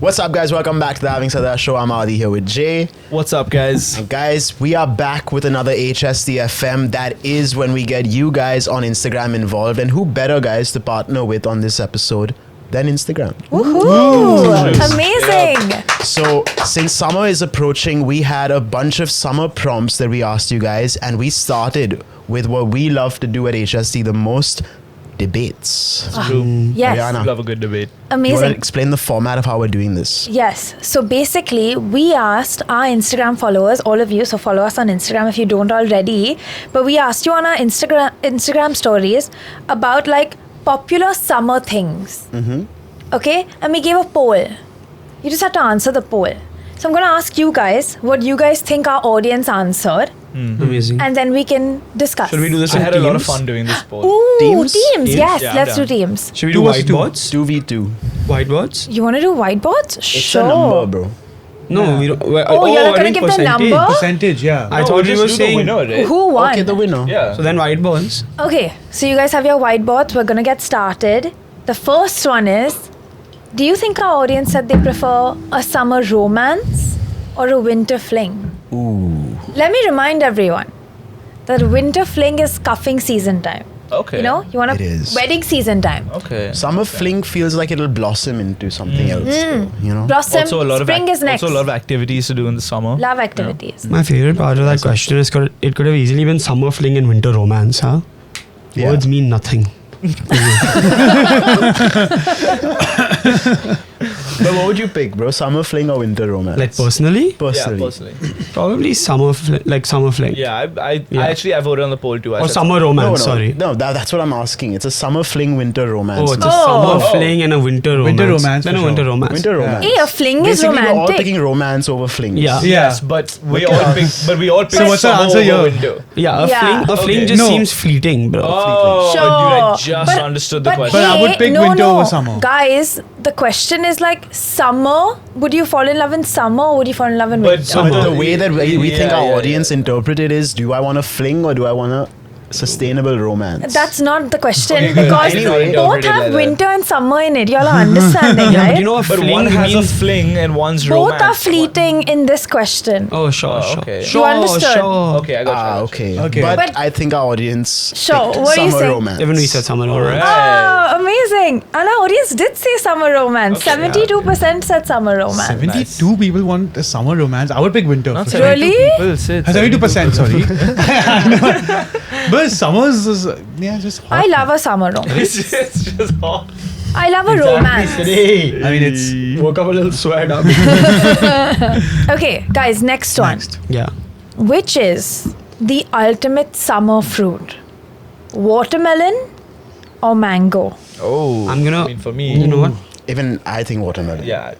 What's up, guys? Welcome back to the Having Said That show. I'm Adi here with Jay. What's up, guys? And guys, we are back with another HSTFM. That is when we get you guys on Instagram involved. And who better, guys, to partner with on this episode than Instagram? Woohoo! Amazing! So, since summer is approaching, we had a bunch of summer prompts that we asked you guys. And we started with what we love to do at HST the most, debates. True. Yes. Ariana, Love a good debate. you want to Amazing. explain the format of how we're doing this? Yes. So basically, we asked our Instagram followers, all of you, so follow us on Instagram if you don't already, but we asked you on our Instagram stories about like popular summer things. Okay? And we gave a poll. You just had to answer the poll. So I'm going to ask you guys what you guys think our audience answered, Amazing. and then we can discuss. Should we do this I in had teams? a lot of fun doing this poll. Ooh, Teams? teams. Yes, Yeah, let's I'm do down. teams. Should we do whiteboards? 2v2. Whiteboards? You want to do whiteboards? It's Sure. a number, bro. No, we don't. Oh, you're not I gonna mean give the percentage. number? Percentage, yeah. I thought you were saying. We know, right? Who won? Okay, the winner. Yeah. So then whiteboards. Okay, so you guys have your whiteboards. We're gonna get started. The first one is, do you think our audience said they prefer a summer romance or a winter fling? Ooh. Let me remind everyone that winter fling is cuffing season time. Okay. You know, you want It a is. wedding season time. Okay. Summer fling feels like it'll blossom into something else, though, you know? Blossom, Also a lot spring is next. Also a lot of activities to do in the summer. Love activities. My favorite part of that question is it could have easily been summer fling and winter romance, huh? Yeah. Words mean nothing. But what would you pick, bro? Summer fling or winter romance? Like personally, Personally. Yeah, personally. probably summer fling. Yeah, I Yeah. actually I voted on the poll too. I Or said summer No, romance, sorry. No, that's what I'm asking. It's a summer fling, winter romance. Oh, it's a Oh. summer fling and a winter romance. Winter romance Then for a winter sure. romance. Winter romance. Hey, a fling is Basically, we're all romantic. picking romance over flings. Yeah. Yes, but we all picked. But we all picked. So what's the summer answer over here? winter. Yeah, a Yeah. fling. A fling Okay. just No. seems fleeting, bro. Oh, Sure. dude, I just But- understood the But question. But I would pick winter over summer. Guys, the question is like summer. Would you fall in love in summer or would you fall in love in But winter? summer- But the way that we think Yeah, our yeah, audience interpret it is, do I want a fling or do I want a sustainable romance? That's not the question Okay, because anyway. both have winter and summer in it. Y'all are understanding, Yeah, right? but you know a But fling one has means. a fling and one's both romance. are fleeting in this question. Oh, sure, Oh, sure. okay. Sure, You understood? sure. Okay, I got you. Okay. Okay. But, But- I think our audience Sure, picked what do you summer say? romance. Even we said summer romance. Alright. Oh, amazing. And our audience did say summer romance. Okay. 72% said summer romance. 72 people want a summer romance. I would pick winter. Not for 72 Really? people, Sid. 72%, sorry. But summers is, just hot. I love a summer romance. It's just hot. I love a romance. I mean, it's... Woke up a little sweat up. Okay, guys, next one. Next. Yeah. Which is the ultimate summer fruit? Watermelon or mango? Oh, I'm gonna- I mean, for me, You know what? Even I think watermelon. yeah.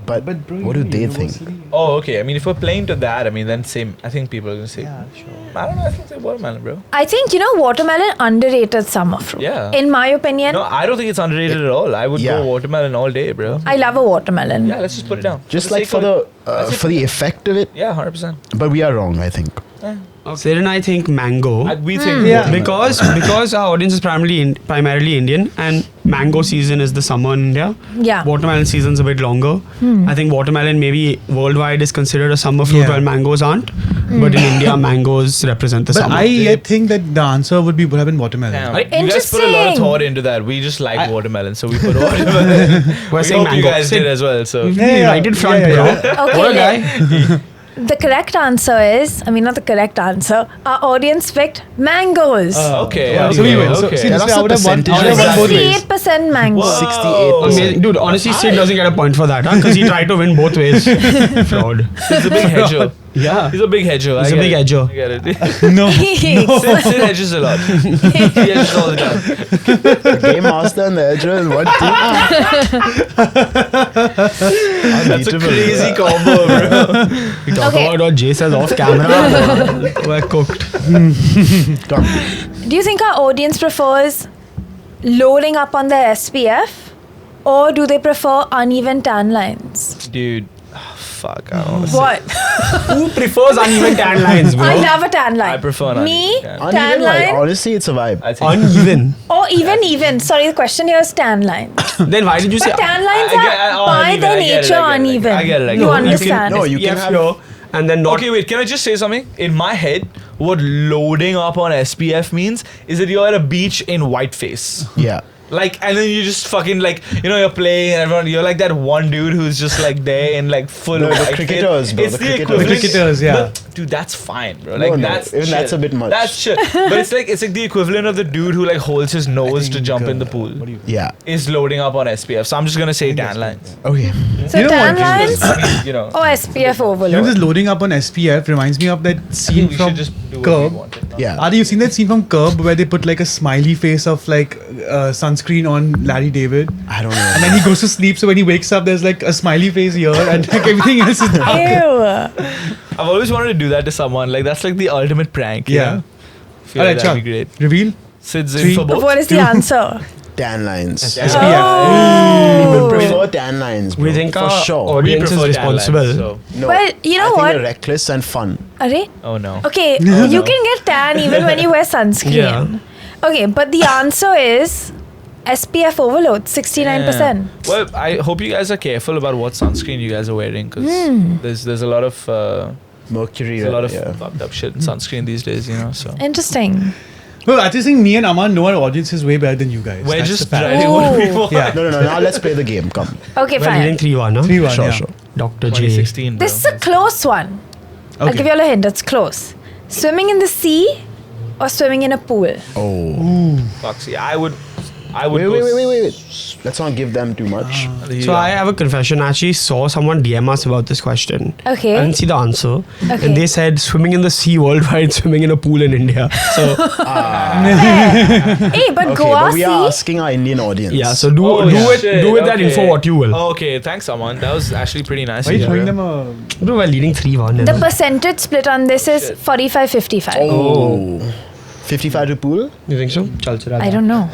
But, what do they think? Oh, okay. I mean, if we're playing to that, I mean, then same. I think people are gonna say. Yeah, sure. I don't know. I think say watermelon, bro. I think, watermelon underrated summer fruit. Yeah. In my opinion, No, I don't think it's underrated at all. I would Yeah. go watermelon all day, bro. I love a watermelon. Yeah, let's just put it down. Just For like sake for of- the effect of it. Yeah, 100%. But we are wrong, I think. Then I think mango. We think. Yeah. Because our audience is primarily Indian and mango season is the summer in India. Yeah. Watermelon season's a bit longer. I think watermelon maybe worldwide is considered a summer fruit Yeah. while mangoes aren't. But in India, mangoes represent the But summer. I think that the answer would have been watermelon. Damn. Right. You guys put a lot of Interesting. thought into that. We just like watermelon, so we put watermelon. We're we saying hope you mango. guys Sid, did as well. So United front, yeah, bro. yeah. Okay, What a guy. the correct answer is, not the correct answer. Our audience picked mangoes. okay, Yeah, okay, so we win. okay. So, Yeah, that's I would the have won. I would have percentage. won both ways. 68% mango. 68%. Amazing. Dude, honestly, Sid doesn't get a point for that, huh? Because he tried to win both ways. Fraud. He's a big hedger. Yeah. He's a big hedger. He's I a get big it. hedger. I get it. No. Sid hedges a lot. He hedges all the time. The Game Master and the Edger in one team. That's a crazy combo, bro. We talk Okay. about what Jay says off camera. We're cooked. Do you think our audience prefers loading up on their SPF or do they prefer uneven tan lines? Dude, fuck. I don't know. What? Who prefers uneven tan lines, bro? I love a tan line. I prefer an Me, uneven tan. tan Uneven, like, line. honestly, it's a vibe. I think Uneven. Or even. Sorry, the question here is tan line. Then why did you say But tan lines I are by uneven, their I get it, nature I get it, uneven. I get it, I get You it. understand? No, you can SPF have- here and then not. Okay, wait. Can I just say something? In my head, what loading up on SPF means is that you're at a beach in whiteface. Yeah. Like, and then you just fucking like, you know, you're playing and everyone, you're like that one dude who's just like there in like full No, the white cricketers, face. bro, It's the the cricketers. equivalent. The cricketers, yeah. But, dude, that's fine, bro. Like, No, that's even chill. that's a bit much. That's chill. But it's like the equivalent of the dude who like holds his nose to jump in the pool. Yeah. Is loading up on SPF. So I'm just gonna say tan lines. Okay. So You know tan what? lines You know. or SPF overload. You know, this loading up on SPF reminds me of that I scene think we from should just do what Curb. we wanted. Yeah. Adi, you've seen that scene from Curb where they put like a smiley face of like sunscreen on Larry David, I don't know. and then he goes to sleep. So when he wakes up, there's like a smiley face here, and like everything else is dark. Ew. I've always wanted to do that to someone. Like that's like the ultimate prank. you Yeah. know? Feel Alright, like that'd Chak, be great. reveal. Sid's Three. in for both. What is the answer? Tan lines. SPF. We would prefer tan lines, bro. We think for our sure. We audience is prefer tan lines, responsible. so. No. Well, you know I think what? they're reckless and fun. Are they? Oh no. Okay, no. you can get tan even when you wear sunscreen. Yeah. Okay, but the answer is SPF overload, 69%. Yeah. Well, I hope you guys are careful about what sunscreen you guys are wearing because there's a lot of Mercury. there's a lot of yeah. fucked up shit in sunscreen these days. You know, so Interesting. Well, I just think me and Aman know our audience is way better than you guys. we're That's just the fact. trying what we Ooh. want. Yeah. No. Now let's play the game. Come. Okay, We're fine. leading 3-1, huh? 3-1, Sure, yeah. sure. Dr. J. 2016. Bro. This is a close one. I'll Okay. give you all a hint. It's close. Swimming in the sea or swimming in a pool? Oh. Fuck. See, I would. Wait. go Let's not give them too much. So I have a confession. I actually saw someone DM us about this question. Okay. I didn't see the answer. Okay. And they said swimming in the sea worldwide, swimming in a pool in India. So Hey, but Okay, Goa but we are sea. asking our Indian audience. yeah, so do Oh, it shit, do with that okay. info what you will. Okay, thanks, Aman. That was actually pretty nice. Why are you of you. showing them a? Bro, we're leading 3-1. The percentage split on this is 45-55. Oh. 55 to pool? You think so? Chal chal. I don't know.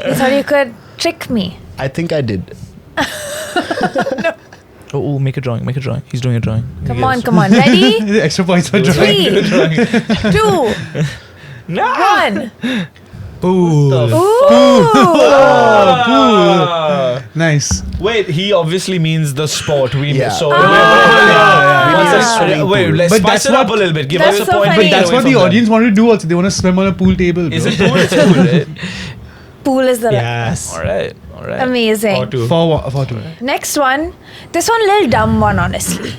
You thought you could trick me. I think I did. Oh, make a drawing. He's doing a drawing. Come on. Ready? Extra points for drawing. 3, 2, No. 1. Ooh. Ah. Nice. Wait, he obviously means the sport. We Yeah. so. We What's need a the- swimming wait, pool. let's But spice that's it up what- a little bit. Give That's us a so point. funny. and That's away what from the them. audience want to do. Also, they want to swim on a pool table. Bro. Is it pool? It's pool, right? Pool is the Yes. All right. amazing. Or two. For two. Next one. This one, little dumb one, honestly.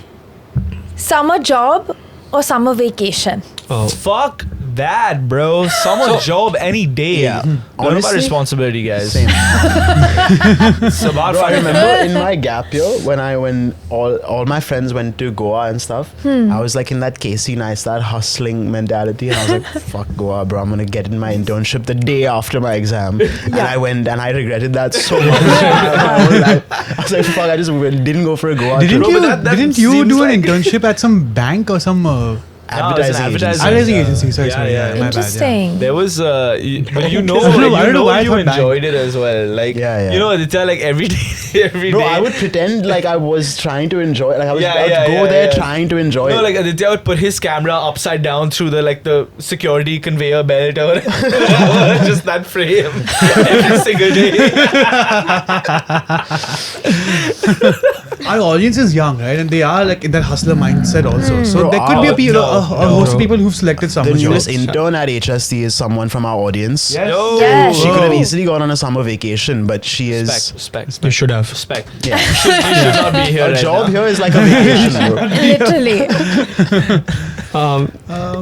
Summer job or summer vacation? Oh. Fuck that, bro. Summer job any day. Yeah. Learn about Honestly, responsibility, guys. Same. It's about Bro, I fucking remember in my gap year when all my friends went to Goa and stuff, I was like in that Casey Neistat hustling mentality, and I was like, "Fuck Goa, bro! I'm gonna get in my internship the day after my exam." And I went, and I regretted that so much. I was like, "Fuck! I just didn't go for a Goa Didn't trip." you? but that Didn't you seems do an like- internship at some bank or some Advertising agency. advertising agency? Sorry, Yeah. my bad. Interesting. There was, but you I don't know why I you thought bank. enjoyed it as well. Like, Yeah. you know, it's like every day, Bro, I would pretend like I was trying to enjoy. Like I was Yeah, about yeah, to go yeah, there yeah. trying to enjoy No, it. like Aditya would put his camera upside down through the security conveyor belt or whatever. Just that frame every single day. Our audience is young, right? And they are like in that hustler mindset also. So Bro, there could be a host of no. people who've selected the summer newest jobs. intern at HST is someone from our audience. Yo. Yes. She could have Whoa. easily gone on a summer vacation, but she is. Respect. You should have. Respect. Yeah. You should not be here A right job now. here is like a vacation, bro. Literally.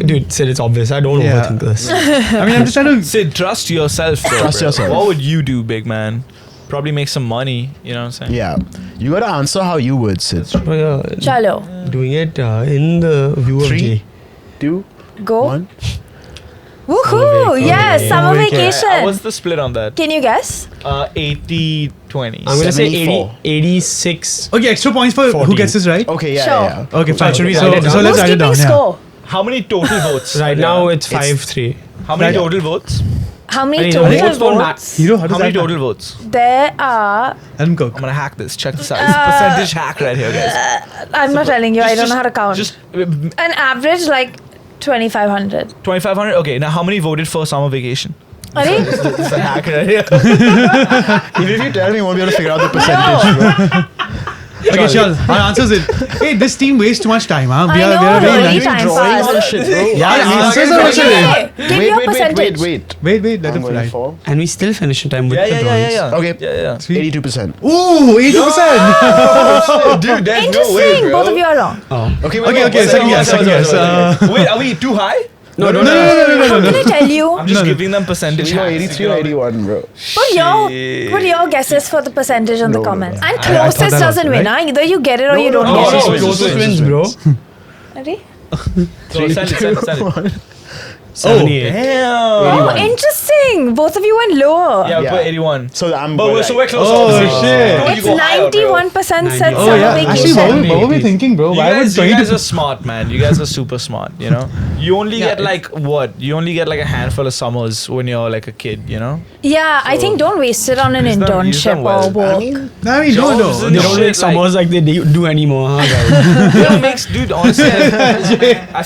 Dude, Sid, it's obvious. I don't Yeah. overthink this. I mean, I'm just trying to. Sid, trust yourself. Bro, Trust bro. yourself. What would you do, big man? Probably make some money. You know what I'm saying? Yeah. You gotta answer how you would, Sid. Oh, yeah. Chalo. Doing it in the view of 3, J. 2, Go. 1. Woohoo! Yes, summer vacation. What's the split on that? Can you guess? 80-20. I'm going to say 80, 74. 86. Okay, extra points for 14. who gets this right. Okay, yeah, Sure. yeah. Okay, fine. should we So, write it down? so let's Who's write it keeping down. Yeah. score? How many total votes? Right now it's It's- 5-3. How many Right. total votes? how many Hey, total votes don't matter. votes? Hero, how does How many that total votes? There are. Let him cook. I'm gonna hack this. Check this out. It's a percentage hack right here, guys. I'm not telling you. I don't know how to count. Just An average like 2,500. 2,500. Okay, now how many voted for summer vacation? Are It's a hack right here. Even if you tell me, you won't be able to figure out the percentage, bro. Okay, Shal, our answers it. Hey, this team wastes too much time, huh? I know, very really nice. time Drawings pass. and shit, bro. Yeah, Yeah, answers okay, are okay, also okay. there. Give your percentage. Wait. Wait, let I'm him going fly. for And we still finish in time with Yeah, the yeah, drawings. yeah, yeah. Okay. Yeah, yeah. 82%. Ooh, 80%. Dude, there's Interesting. Both of you are wrong. Oh. Okay, Okay, second guess. Wait, are we too high? No. How can I tell you? I'm just giving them percentage. We go hacks. 83 or 81, bro. Put your guesses for the percentage in the No, comments. no. And I thought closest that doesn't also, win. Huh? Either you get it or you don't no, get no, it. closest wins, bro. Ready? So send it. 78. Damn. Oh, interesting. Both of you went lower. Yeah, we Yeah. put 81. So I'm But we're, so we're close. Oh, obviously. shit. No, you It's go higher, bro. 91% said Oh, summer yeah. Actually, vacation. what were we thinking, bro? You Why would guys, you 22 guys are smart, man. You guys are super smart, you know? You only get like what? You only get like a handful of summers when you're like a kid, you know? Yeah, I think don't waste it on an Use them internship well. or work. I mean, I mean, no. Jobs and They shit, don't make summers like they do anymore, huh, guys? It makes, dude. Honestly, I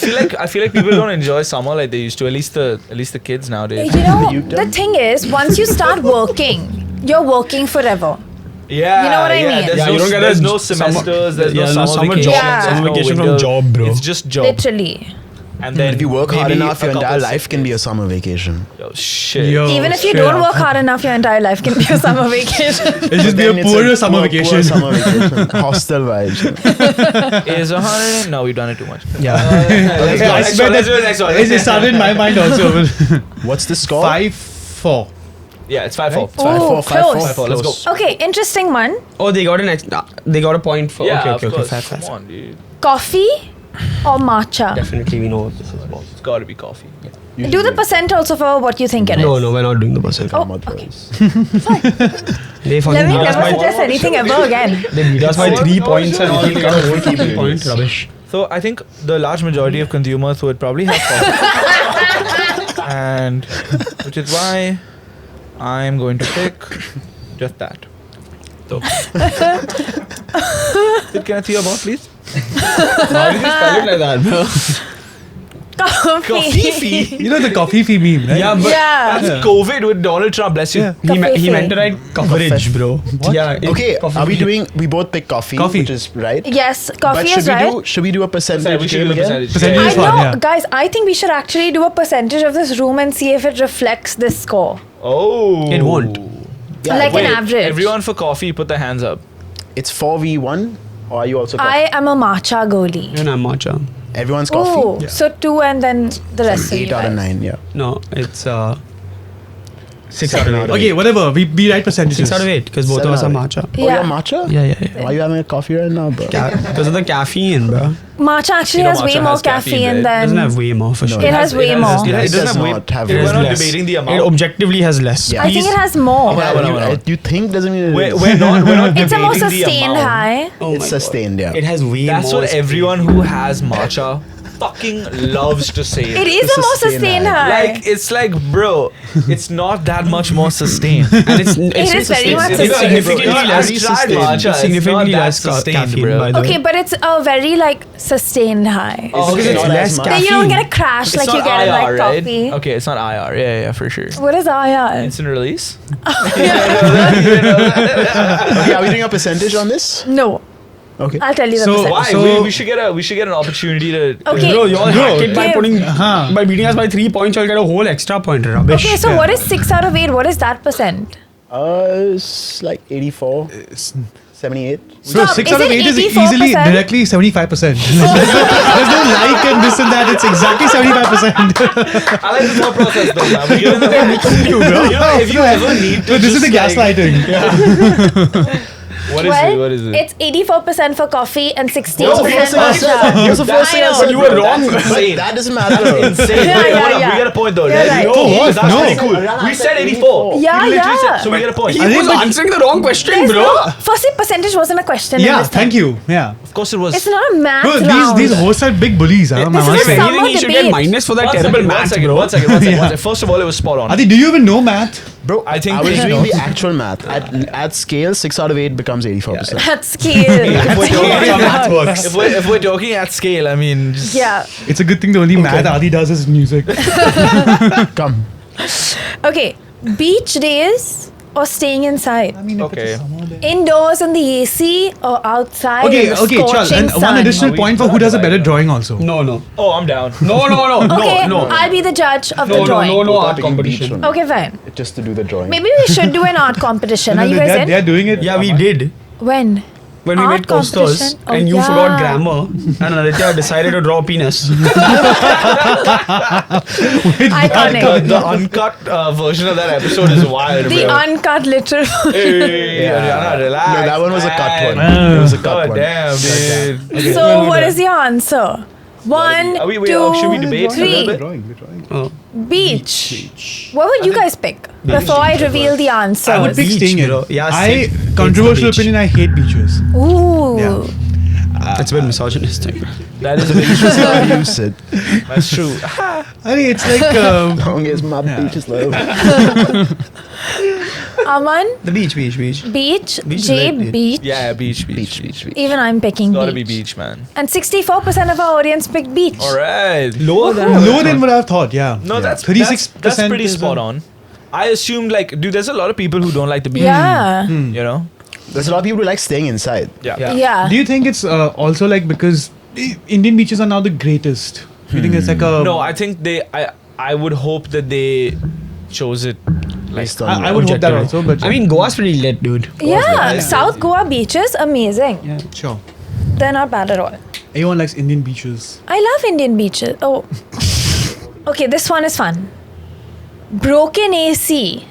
feel like people don't enjoy summer like they used to. At least the kids nowadays. You know, You the done? thing is, once you start working, you're working forever. Yeah, You know what I mean? There's Yeah, no, you don't get there's a no summer- semesters. There's yeah, no no summer summer vacation. job. Yeah. There's Summer no vacation winter. from job, bro. It's just job. Literally. And then if you work hard maybe enough, a your entire couple life can be a summer vacation. Oh shit. Yo, Even if you straight don't up. work hard enough, your entire life can be a summer vacation. It's just be Then a it's poor summer poor vacation. summer vacation. Hostel vibes. Is 100? No, we've done it too much. Yeah. Let's go. I Next swear one, let's that- do the next one. It started in my mind also. What's the score? 5-4. Yeah, it's 5-4. It's Ooh, 5-4. close. 5-4. Let's go. Okay, interesting one. Oh, they got an they got a point for. Yeah, okay, of course. fair, fair. Come on, dude. Coffee or matcha? Definitely, we know what this is about. It's got to be coffee. Do the percent also for what you think it is. No, we're not doing the percent. Oh, Not okay. those. They fucking Let me beat us never by suggest anything ever again. they beat us by 3 points and sure. we got a whole Keep fucking it. point. Rubbish. So I think the large majority of consumers would probably have coffee. And which is why I'm going to pick just that. So. Can I see your boss, please? Why did you spell it like that, bro? Coffee. You know the coffee fee meme, right? Yeah, but Yeah. That's COVID with Donald Trump, bless you. Yeah. he meant to write coverage, bro. Yeah. Okay, coffee. are we doing? We both pick coffee, Coffee. which is right. Yes, But coffee should is we right. should we do a percentage? We should game do a again? percentage. Percentage I is know, fun, yeah. guys. I think we should actually do a percentage of this room and see if it reflects this score. Oh. It won't. Yeah, Like Wait, an average. Everyone for coffee, put their hands up. It's 4v1, or are you also? I am a matcha goalie. And I'm matcha. Everyone's Ooh, coffee. so 2 and then the rest of you 8 out of guys. 9. Yeah. No, it's 6 out of 8. Okay, whatever. We write percentages. 6 out of 8 because both of 7 us are out of matcha. Oh, Yeah. you're matcha? Yeah. Why are you having a coffee right now, bro? Because of the caffeine, bro. Matcha actually You know has way matcha more has caffeine, caffeine right? Doesn't than. have way more for No, sure. It has way more. It It doesn't does have way. not have We're way not less. debating the It amount. objectively has less. Yeah. I think it has more. Okay. Yeah, you think doesn't mean it is. We're not It's a more debating the sustained amount. high. Oh It's my sustained, yeah. God. It has way That's more. what everyone who has matcha fucking loves to say. It is It's a more sustained sustained high. high. Like it's like, bro, it's not that much more sustained. And it's is very much it's sustained. significantly It's less. very tried sustained. matcha. It's It's significantly not that less sustained, caffeine, bro. by the way. Okay, but it's a very like sustained high. Oh, Because okay. it's Not less as much. Then you don't caffeine. get a crash It's like you not get in like IR, right? coffee. Okay, it's not IR. Yeah, for sure. What is IR? Instant release. Okay, are we doing a percentage on this? No, Okay. I'll tell you the So, percentage. Why? So- we should get an opportunity to. Okay. Bro, you all hack it by Give. putting Uh-huh. by beating us by 3 points. You'll get a whole extra point. Rubbish. Okay, so what is 6 out of 8? What is that percent? It's like 84, 78. So Stop. 6 Is out of it 8 is 84%? easily directly 75%. There's no like and this and that. It's exactly 75%. I like the thought process though, man. We're giving them you, bro. You know, if you ever need to So this is just, the like- gaslighting. What is well, it? What is it? it's 84% for coffee and 16% What's the first thing I for said? chai. What's the first thing I know. said? You were wrong. But Insane. that doesn't matter. Insane. Yeah, Wait, yeah, hold on. yeah. We get a point though. You're right. No, what? that's No. pretty cool. We said 84. Yeah, We literally yeah. said, so we get a point. He was answering the wrong question, There's bro. no, firstly, percentage wasn't a question. in Yeah, this thank thing. you. Yeah. Of course it was. It's not a math Bro, round. these hosts are big bullies. Huh? This I is must a say. summer Anything, he should get debate. minus for that One terrible second, math, one second, bro. one second, one second, one second. First of all, it was spot on. Adi, do you even know math? Bro, I think I was he doing the knows. actual math. At scale, 6 out of 8 becomes 84%. That's scale. If we're That's how math talking- works. if we're talking at scale, I mean, just Yeah. It's a good thing the only math Adi does is music. Come. Okay. Beach days or staying inside? okay. Indoors in the AC or outside Okay, in the okay, Chal. scorching And sun? one additional point for who does a better drawing also. No. Oh, I'm down. No. Okay, No. I'll be the judge of the No, drawing. no Both are art picking beach competition. from me. Okay, fine. Just to do the drawing. Maybe we should do an art competition. Are you guys in? They're doing it. Yeah, we did. When? When we Art made posters competition? Oh, and you yeah. forgot grammar and Aditya decided to draw a penis. Iconic. The uncut version of that episode is wild, The bro. uncut literal. Hey, Ariana, relax. No, that one was a cut man. one. It was a cut God one. damn, dude. So, what is your answer? One, Are we- wait, two, should we debate a little three. bit? Drawing. Beach. What would you guys pick before I reveal the answers? I would pick Beach, staying in. bro. Yeah, I sick. controversial It's the beach. opinion. I hate beaches. Ooh. Yeah. That's a bit misogynistic. That is a big Beach is how you sit. That's true. I mean, it's like Long as my beach is low. Aman, The beach. beach, Beach is Jay, lit, dude. beach. Yeah, beach. Even I'm picking Gotta beach. be beach, man. And 64% of our audience picked beach. All right. Lower than lower than what I thought. Yeah. No, that's 36%. That's pretty is spot on. I assumed like, dude, there's a lot of people who don't like the beach. Yeah. You know. There's a lot of people who like staying inside. Yeah. Yeah. Do you think it's also like because Indian beaches are now the greatest? You think it's like a? No, I think I would hope that they chose it. Based on I would hope that also, but I mean, Goa's pretty lit, dude. Yeah. South Goa beaches, amazing. Yeah. sure. They're not bad at all. Everyone likes Indian beaches. I love Indian beaches. Oh. Okay, this one is fun. Broken AC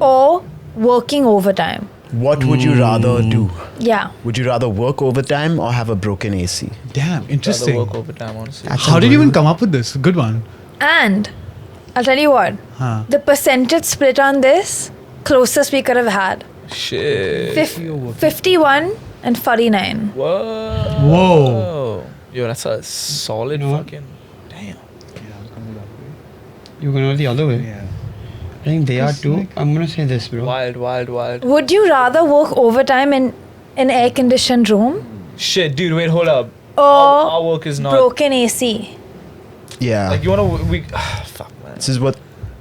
or working overtime. What would you rather do? Yeah. Would you rather work overtime or have a broken AC? Damn, Rather interesting. work overtime, honestly. How did you even come up with this? Good one. And I'll tell you what, Huh. the percentage split on this, closest we could have had. Shit. 51 and 49. Whoa. Whoa. Yo, that's a solid know what? fucking. Damn. You're gonna go the other way. Yeah. I think they are too. I'm gonna say this, bro. Wild. Would you rather work overtime in an air-conditioned room Shit, dude, wait, hold up. or Our work is not. broken AC? Yeah. Like, you wanna. Fuck, man. This is what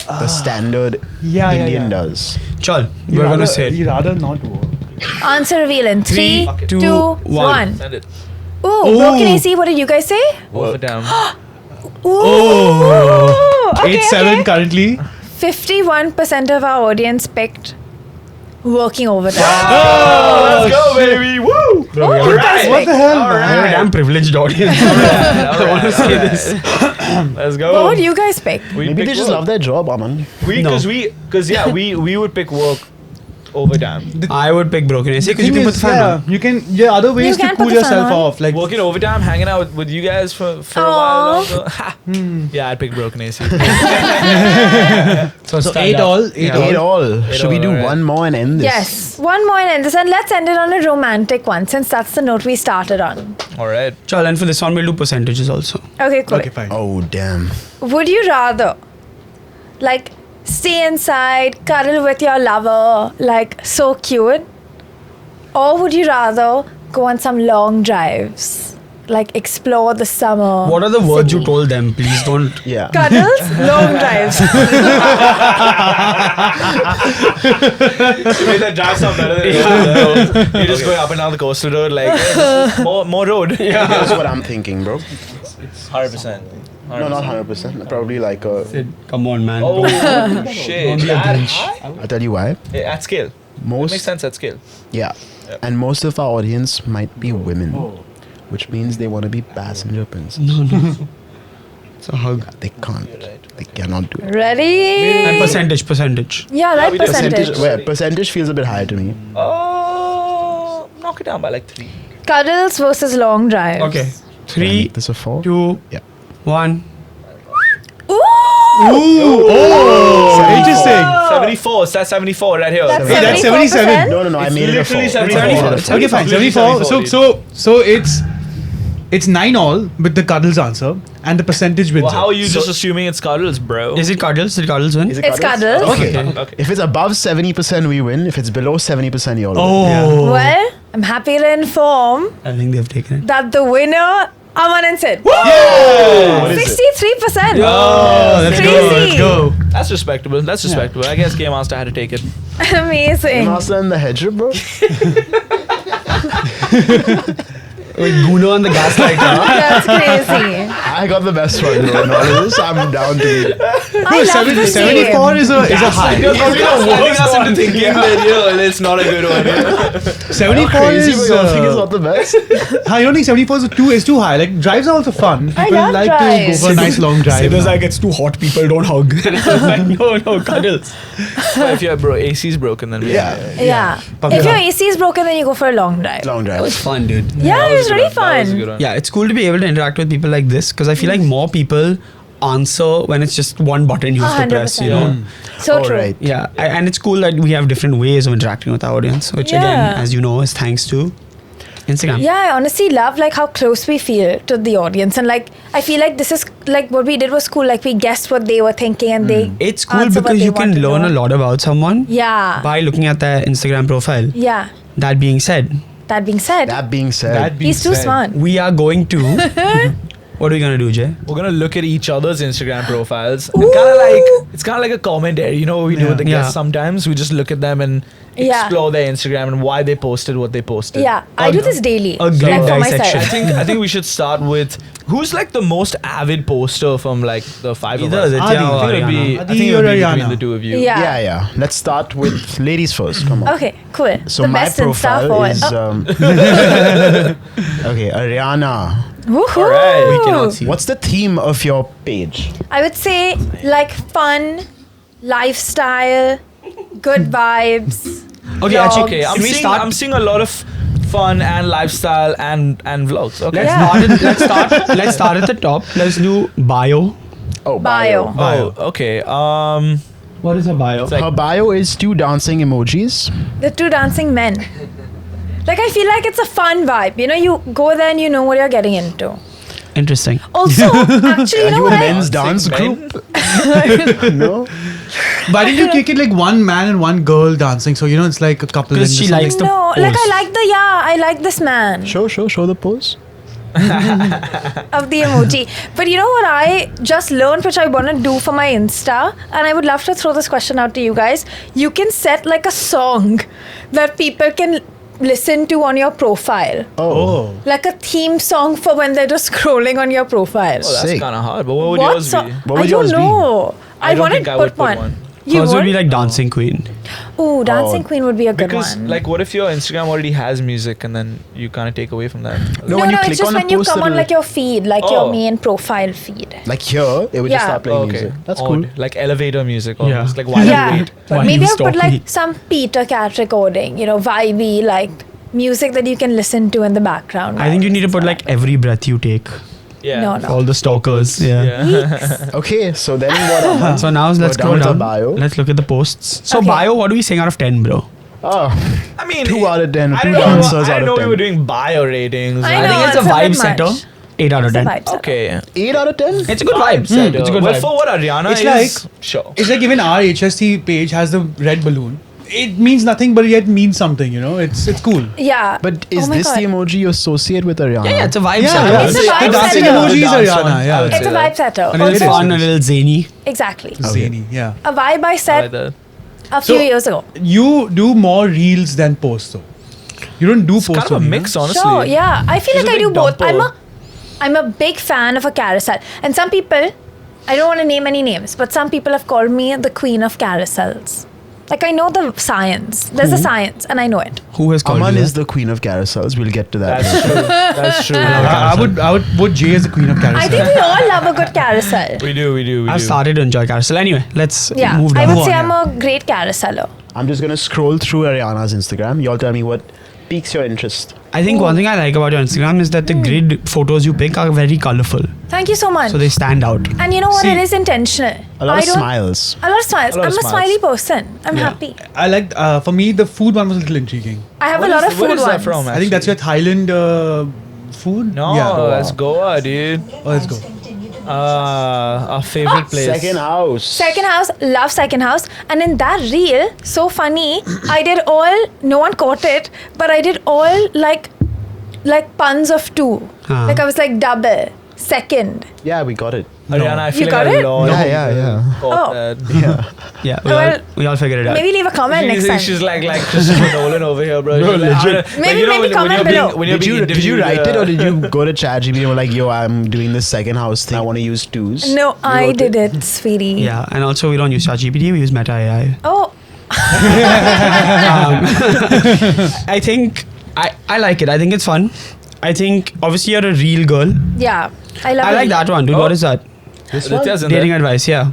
the standard Yeah, Indian yeah. does. Chal, we're gonna say it. You rather not work. Answer reveal in 3, Fuck it. 2, 1. Send it. Ooh, broken AC. What did you guys say? Overtime. Ooh. Okay, 8-7 okay. currently. 51% of our audience picked working overtime. Let's go, baby. Woo! What did you guys What pick? the hell? All man? We're a right. damn privileged audience. I want to say this. Let's go. What would you guys pick? We Maybe pick they just work. love their job, Aman. We would pick work overtime. I would pick broken AC because you Thing can put is, the fan on. you can. There are other ways You to can cool put the fan yourself on. off. Like Working overtime, hanging out with you guys for a Aw. while longer. Ha. Yeah, I'd pick broken AC. so stand 8 up. all. 8 Yeah. all. 8 all. Should we do alright. one more and end this? Yes. One more and end this. And let's end it on a romantic one since that's the note we started on. All right. Chal, and for this one, we'll do percentages also. Okay, cool. Okay, fine. Oh, damn. Would you rather, like, stay inside, cuddle with your lover, like, so cute? Or would you rather go on some long drives, like, explore the summer? What are the words you told them? Please don't. Yeah. Cuddles, long drives. You made that drive sound better than You're just going up and down the coastal road, like, more road. That's what I'm thinking, bro. 100%. No, not 100%. Probably like a. Come on, man. Oh, shit. Don't be a That Grinch. high? I'll tell you why. Yeah, at scale. It Most. makes sense at scale. Yeah. Yep. And most of our audience might be women, which means they want to be passenger princess. It's a hug. They can't. You're right. They cannot do it. And Ready? percentage. Yeah, right we did percentage. Percentage feels a bit higher to me. Oh. knock it down by like 3. Cuddles versus long drives. Okay. Can I 3, make this a 4? 2, Yeah. 1. Ooh! Oh, interesting. 74. It's that 74 right here. That's Hey, that's 77. No, I made it a 4. literally 74. I made it a 4. Okay, fine. 74. So it's 9-all with the cuddles answer, and the percentage wins. Well, how are it. you just assuming it's cuddles, bro? Is it cuddles? Did cuddles win? Is it It's cuddles. Okay. Okay. If it's above 70%, we win. If it's below 70%, you all win. Oh. Well, I'm happy to inform I think they've taken it. that the winner, Aman and Sid. What is it? 63%. Oh, let's go. Crazy. Let's go. That's respectable. That's respectable. I guess Game Master had to take it. Amazing. Master in the hedge, bro. With Guno on the gaslight. That's crazy. I got the best one, bro. In all of this, I'm down to be. I love this 74 game. is a high. You're gaslighting us into thinking that, it's not a good one. 74 Crazy, is. but you all think it's not the best? I don't think 74 is too high. Like drives are also fun. I People love like drives. to go for a nice long drive. It was like, it's too hot, people don't hug. no, cuddles. But if your AC's broken, then Yeah. If your AC is broken, then you go for a long drive. Long It drive. was fun, dude. Yeah, it was really fun. Yeah, it's cool to be able to interact with people like this because I feel like more people answer when it's just one button you have to press, 100%. you know? So All true. right. Yeah, and it's cool that we have different ways of interacting with our audience, which Yeah. again, as you know, is thanks to Instagram. Yeah, I honestly love like how close we feel to the audience, and like I feel like this is like what we did was cool. Like we guessed what they were thinking, and they It's cool answered what because they you can wanted to learn a know. lot about someone Yeah. by looking at their Instagram profile. Yeah. That being said, That being said, That being said, he's too smart. we are going to. What are we gonna do, Jay? We're gonna look at each other's Instagram profiles. And it's kind of like a commentary. You know what we do with the Yeah. guests sometimes? We just look at them and Yeah. explore their Instagram and why they posted what they posted. Yeah, I do this daily. A great Like for dissection. myself. I think we should start with who's like the most avid poster from like the 5 Either of us. Aditya I or think it'll be, Ariana. I Adi think it'll or be between Ariana? the two of you. Yeah. yeah. Let's start with ladies first. Come on. Okay, cool. So the my best in Star profile Forward. is okay, Ariana. Woohoo! Alright, we cannot see. What's the theme of your page? I would say like fun, lifestyle, good vibes. Okay, vlogs. actually, Okay, Can we start? I'm seeing a lot of fun and lifestyle and vlogs. Okay. Let's start at the top. Let's do bio. Oh, Bio. Oh, okay. What is a bio? like- Her bio is 2 dancing emojis. The two dancing men. Like I feel like it's a fun vibe. You know, you go there and you know what you're getting into. Interesting. Also, actually, you Are know you a what? men's dance men? group? No. Why didn't you kick it like one man and one girl dancing? So you know it's like a couple. Because and she this likes one. to No, like pose. I like this man Show the pose. of the emoji. But you know what I just learned, which I want to do for my Insta, and I would love to throw this question out to you guys. You can set like a song that people can listen to on your profile. Oh. Like a theme song for when they're just scrolling on your profile. Oh, that's Sick. kind of hard. But what would What yours so- be? What would I yours don't be? know. I don't want think to I would put put one. You Hers would would? be like Dancing Queen. Ooh, Dancing Queen would be a good Because one. like, what if your Instagram already has music and then you kind of take away from that? No, no, when you click it's just on a when you post, come on it'll- like your feed, like Oh. your main profile feed. Like here, it would just Yeah. start playing Okay. music. That's Odd. cool. Like elevator music Yeah. almost. Like, why do you Yeah, wait? but Why maybe you I'll put stop like me? some Peter Cat recording, you know, vibey, like music that you can listen to in the background. I think you need to put like every breath you take. Yeah. No, For all the stalkers. Yeah. Yeah. Okay, so then what? So now let's Go go down to down. bio. Let's look at the posts. So Okay. bio, what are we saying out of 10, bro? Oh, I mean, 2 out of 10. I 2 didn't know, dancers I out didn't know of we 10. were doing bio ratings. I I know, think it's a it's a vibe bit setter. much. 8 out of It's a 10. vibe setter. Okay. 8 out of 10? It's a good vibe. Setter. It's a good Well, vibe. for what Ariana It's is, sure. It's like even our HST page has the red balloon. It means nothing, but yet means something. You know, it's cool. Yeah. But is Oh my this God. the emoji you associate with Ariana? Yeah, it's a vibe Yeah, setter. yeah. It's a vibe The dancing setter. emojis The are dance Ariana. one. Yeah, It's It's a vibe setter. A little Also, fun, a little zany. exactly. zany. Yeah. A vibe I I set like that. a few So- years ago. You do more reels than posts, though. You don't do It's posts. kind of a only, mix, no? honestly. Sure, yeah. I feel She's like a I do big both. dumper. I'm a big fan of a carousel. And some people, I don't want to name any names, but some people have called me the queen of carousels. Like I know the science. There's a science and I know it. Who has called Aman you is that? the queen of carousels. We'll get to that. That's true. That's true. I would put Jay as the queen of carousel. I think we all love a good carousel. We do. I've started to enjoy carousel. Anyway, let's Yeah, move I down. would say I'm a great carouseller. I'm just going to scroll through Ariana's Instagram. Y'all tell me what piques your interest. I think one thing I like about your Instagram is that the grid photos you pick are very colorful. Thank you so much. So they stand out. And you know what? See, It is intentional. A lot I of don't- smiles. A lot of smiles. A lot of I'm a smiles. smiley person. I'm Yeah. happy. I liked, for me, the food one was a little intriguing. I have What a lot is- of food Where is that ones. from? I think that's your Thailand food. No, Yeah. that's Goa, dude. Oh, let's go. Our favorite place. Second house. Second house, love second house. And in that reel, so funny, I did all, no one caught it, but I did all like puns of two. Like I was like double, second. Yeah, we got it. Ariana, I feel You got like it? a lot Yeah. caught Oh. that. Yeah. Yeah, Well, we all figured it out. Maybe leave a comment next time. She's like Christopher Nolan over here, bro. Bro, She's like, legit. Maybe when comment you're below. Being, when you're Did being you interviewed, write it or did you go to ChatGPT and were like, yo, I'm doing this second house thing. I want to use twos. No, You I wrote did it, sweetie. Yeah, and also we don't use ChatGPT, we use Meta AI. Oh, I think I like it. I think it's fun. I think obviously you're a real girl. yeah. I love I it. like that one, dude. Oh. What is that? Ditya's in Dating there. advice, yeah.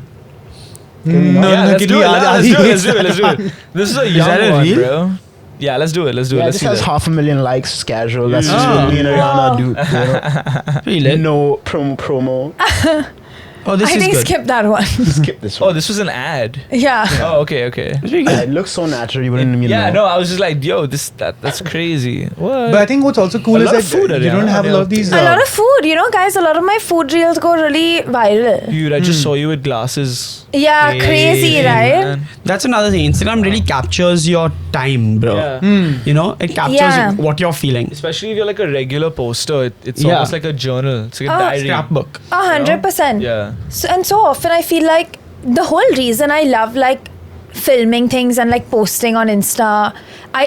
No, Yeah, let's do it. Let's do it. let's Let's do it. Let's do it. This is a young that a one, reel? bro. Yeah, let's do it. Let's do it. Yeah, Let's this see has that. 500,000 likes. It's casual. That's just Oh. what me and Ariana do. Pretty You know? lit. No promo. Oh, this I is think good. skip that one. Skip this Oh, one. this was an ad. yeah. Oh, okay. It's pretty good. It looks so natural. You wouldn't even Yeah, know. no, I was just like, yo, that's crazy. What? But I think what's also cool A is lot that of food, you Ariana. don't have a lot of these. A lot of food, you know, guys. A lot of my food reels go really viral. Dude, I just saw you with glasses. Yeah, crazy, Hey, right? man. That's another thing. Instagram really captures your time, bro. Yeah. You know, it captures Yeah. what you're feeling. Especially if you're like a regular poster, it's Yeah. almost like a journal. It's like a Oh. diary. Scrapbook. 100%. Yeah. And so often I feel like the whole reason I love like filming things and like posting on Insta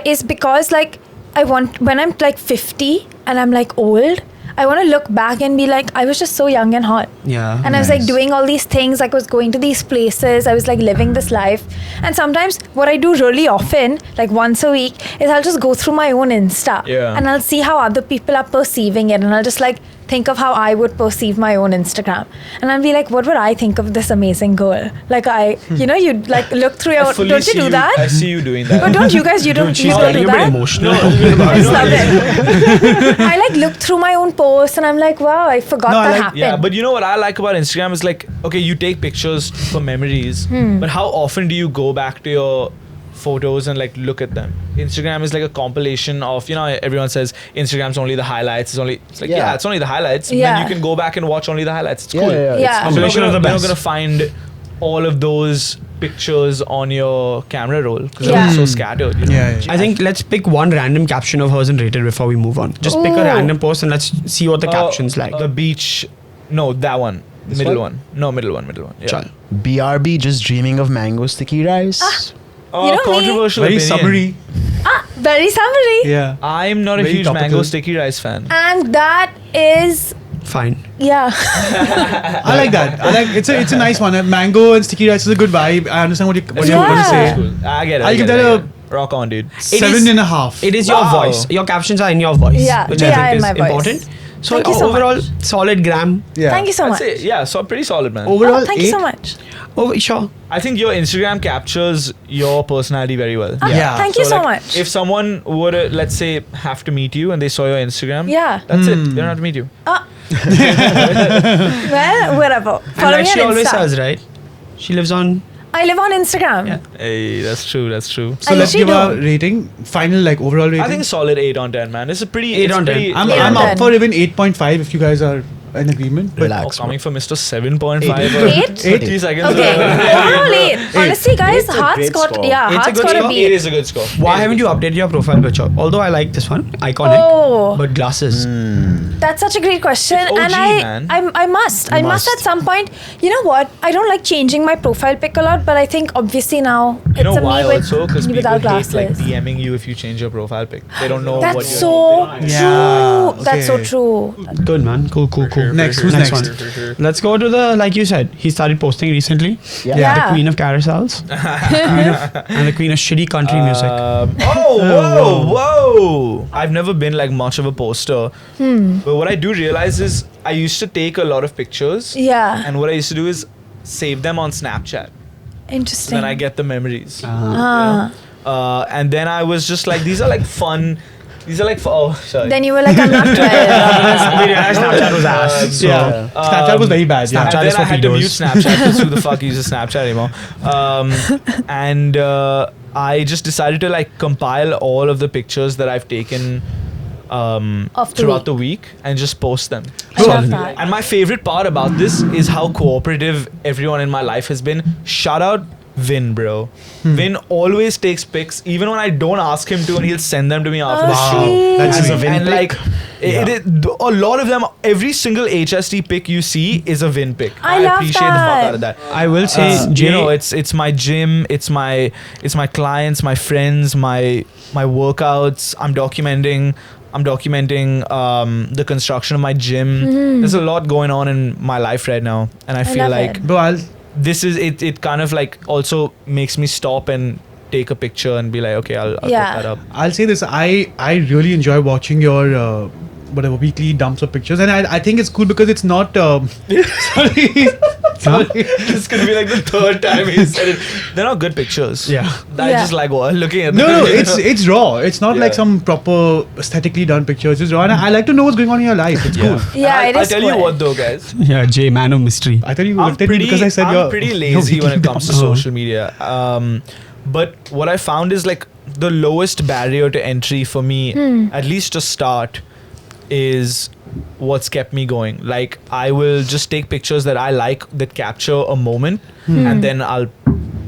is because like I want, when I'm like 50 and I'm like old, I want to look back and be like, I was just so young and hot. Yeah. And I was like doing all these things, like I was going to these places, I was like living this life. And sometimes what I do really often, like once a week, is I'll just go through my own Insta. Yeah. And I'll see how other people are perceiving it. And I'll just like think of how I would perceive my own Instagram. And I'll be like, what would I think of this amazing girl? Like you know, you like look through I your, fully don't you see do that? I see you doing that. But don't you guys, you don't She's do getting a bit that? emotional. I just love it. I like look through my own posts and I'm like, wow, I forgot No, I that like- happened. Yeah, but you know what I like about Instagram is like, okay, you take pictures for memories, but how often do you go back to your photos and like look at them? Instagram is like a compilation of, you know, everyone says Instagram's only the highlights. It's like, yeah, it's only the highlights. Yeah. Then you can go back and watch only the highlights. It's Yeah, cool. yeah. Yeah. Combination of the You're not best. gonna find all of those pictures on your camera roll because Yeah. they're so scattered. You know? Yeah, yeah. I think let's pick one random caption of hers and rate it before we move on. Just pick a Ooh. random post and let's see what the caption's like. The beach. No, that one. This Middle one? one. No, middle one. Yeah. Chal. BRB just dreaming of mango sticky rice. You know me. Controversial Very opinion. summary. Very summary. Yeah. I'm not a Very huge topical. mango sticky rice fan. And that is, Fine. yeah. I like that. I like it's a nice one. Mango and sticky rice is a good vibe. I understand what you what Yeah. to say. Cool. I get it. I'll I give get that it, I a- get it. Rock on, dude. It 7.5. It is your Wow. voice. Your captions are in your voice. Yeah, which they I are think in is my voice. important. So, Thank you so overall, much. solid gram. Yeah. Thank you so I'd much. say, yeah, so pretty solid, man. Overall, Oh, thank you so 8. much. Oh, sure. I think your Instagram captures your personality very well. Yeah. Thank you so like, much. If someone would, let's say, have to meet you and they saw your Instagram, Yeah. that's it. They don't have to meet you. Well, whatever. And Follow like me she on always Insta. says, right? She lives on. I live on Instagram. Yeah. Hey, that's true. That's true. So I let's give usually a rating. Final like overall rating. I think solid 8 on 10, man. It's a pretty 8 it's on 10. pretty- I'm, Yeah. I'm Yeah. up for even 8.5 if you guys are in agreement. But Relax. coming for Mr. 7.5 Eight. or Eight? 30 seconds. Okay. Overall 8. Honestly, guys, Eight's a heart's great got, score. yeah, Eight's a heart's good got a score. 8 beat. is a good score. Why haven't you updated your profile picture? Although I like this one, iconic. Oh. But glasses. That's such a great question, It's OG, and man. I must at some point. You know what? I don't like changing my profile pic a lot, but I think obviously now You know it's a why me with also? Because me people without hate like glasses. DMing you if you change your profile pic. They don't know what That's you're so true. Yeah, That's so okay. true. Good, man. Cool. Next, who's next? one. Let's go to the, like you said, he started posting recently. Yeah. The queen of carousels. And the queen of shitty country music. Whoa! I've never been like much of a poster. But what I do realize is I used to take a lot of pictures. Yeah. And what I used to do is save them on Snapchat. Interesting. Then I get the memories. Ah. And then I was just like, these are like fun These are like sorry. Then you were like, I'm not 12. We realized Snapchat was ass. So, Yeah. Snapchat was very bad. Yeah. And Snapchat then is for I had to pedos. mute Snapchat because who the fuck uses Snapchat anymore? And I just decided to like compile all of the pictures that I've taken Of the throughout week. the week and just post them. I love that. And my favorite part about this is how cooperative everyone in my life has been. Shout out Vin, bro. Vin always takes pics, even when I don't ask him to, and he'll send them to me after Oh, the show. sweet. That's As a sweet. Vin And pic? like, a lot of them, every single HST pic you see is a Vin pic. I love appreciate the fuck out of that. I will say, Jay, You know, it's my gym, it's my clients, my friends, my workouts. I'm documenting the construction of my gym. There's a lot going on in my life right now, and I feel love like it. Bro, this is it. It kind of like also makes me stop and take a picture and be like, okay, I'll put Yeah. that up. I'll say this. I really enjoy watching your whatever weekly dumps of pictures, and I think it's cool because it's not. Sorry. It's gonna be like the third time he said it. They're not good pictures. Yeah. I Yeah. just like looking at No, them. it's raw. It's not like Yeah. some proper aesthetically done picture. It's just raw, and I like to know what's going on in your life. It's cool. Yeah, And it I'll is tell you cool. what though, guys. Yeah, Jay, man of mystery. I thought you I'm looked at me because I said I'm pretty lazy when it comes to Oh. social media. But what I found is like the lowest barrier to entry for me, at least to start, is what's kept me going. Like I will just take pictures that I like that capture a moment, and then I'll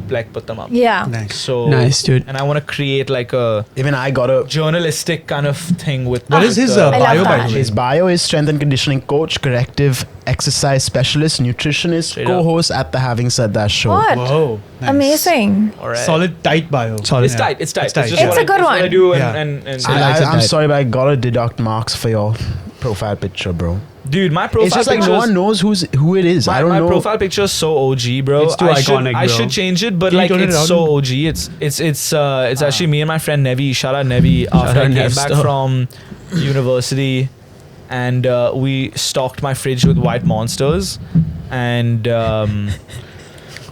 like put them up. Yeah. Nice. So Nice, dude. And I want to create like a Even I got a. journalistic kind of thing with. What is his the- I love bio, by that. the way? His bio is strength and conditioning coach, corrective exercise specialist, nutritionist, Straight up. co-host at the Having Said That show. What? Whoa. Nice. Amazing. All right. Solid, tight bio. Solid. It's tight. It's tight. It's tight. just It's what a good it's what I one. do Yeah. and So likes it I'm tight. sorry, but I gotta deduct marks for your profile picture, bro. dude, my profile It's just like pictures. no one knows who it is. I don't my know. profile picture is so OG, bro. It's too I should, iconic, I bro. should change it, but Can you like tone it it's down? so OG. It's actually me and my friend Nevi. Shout out Nevi. After out I came Nev, back still. from university, and we stocked my fridge with white monsters, and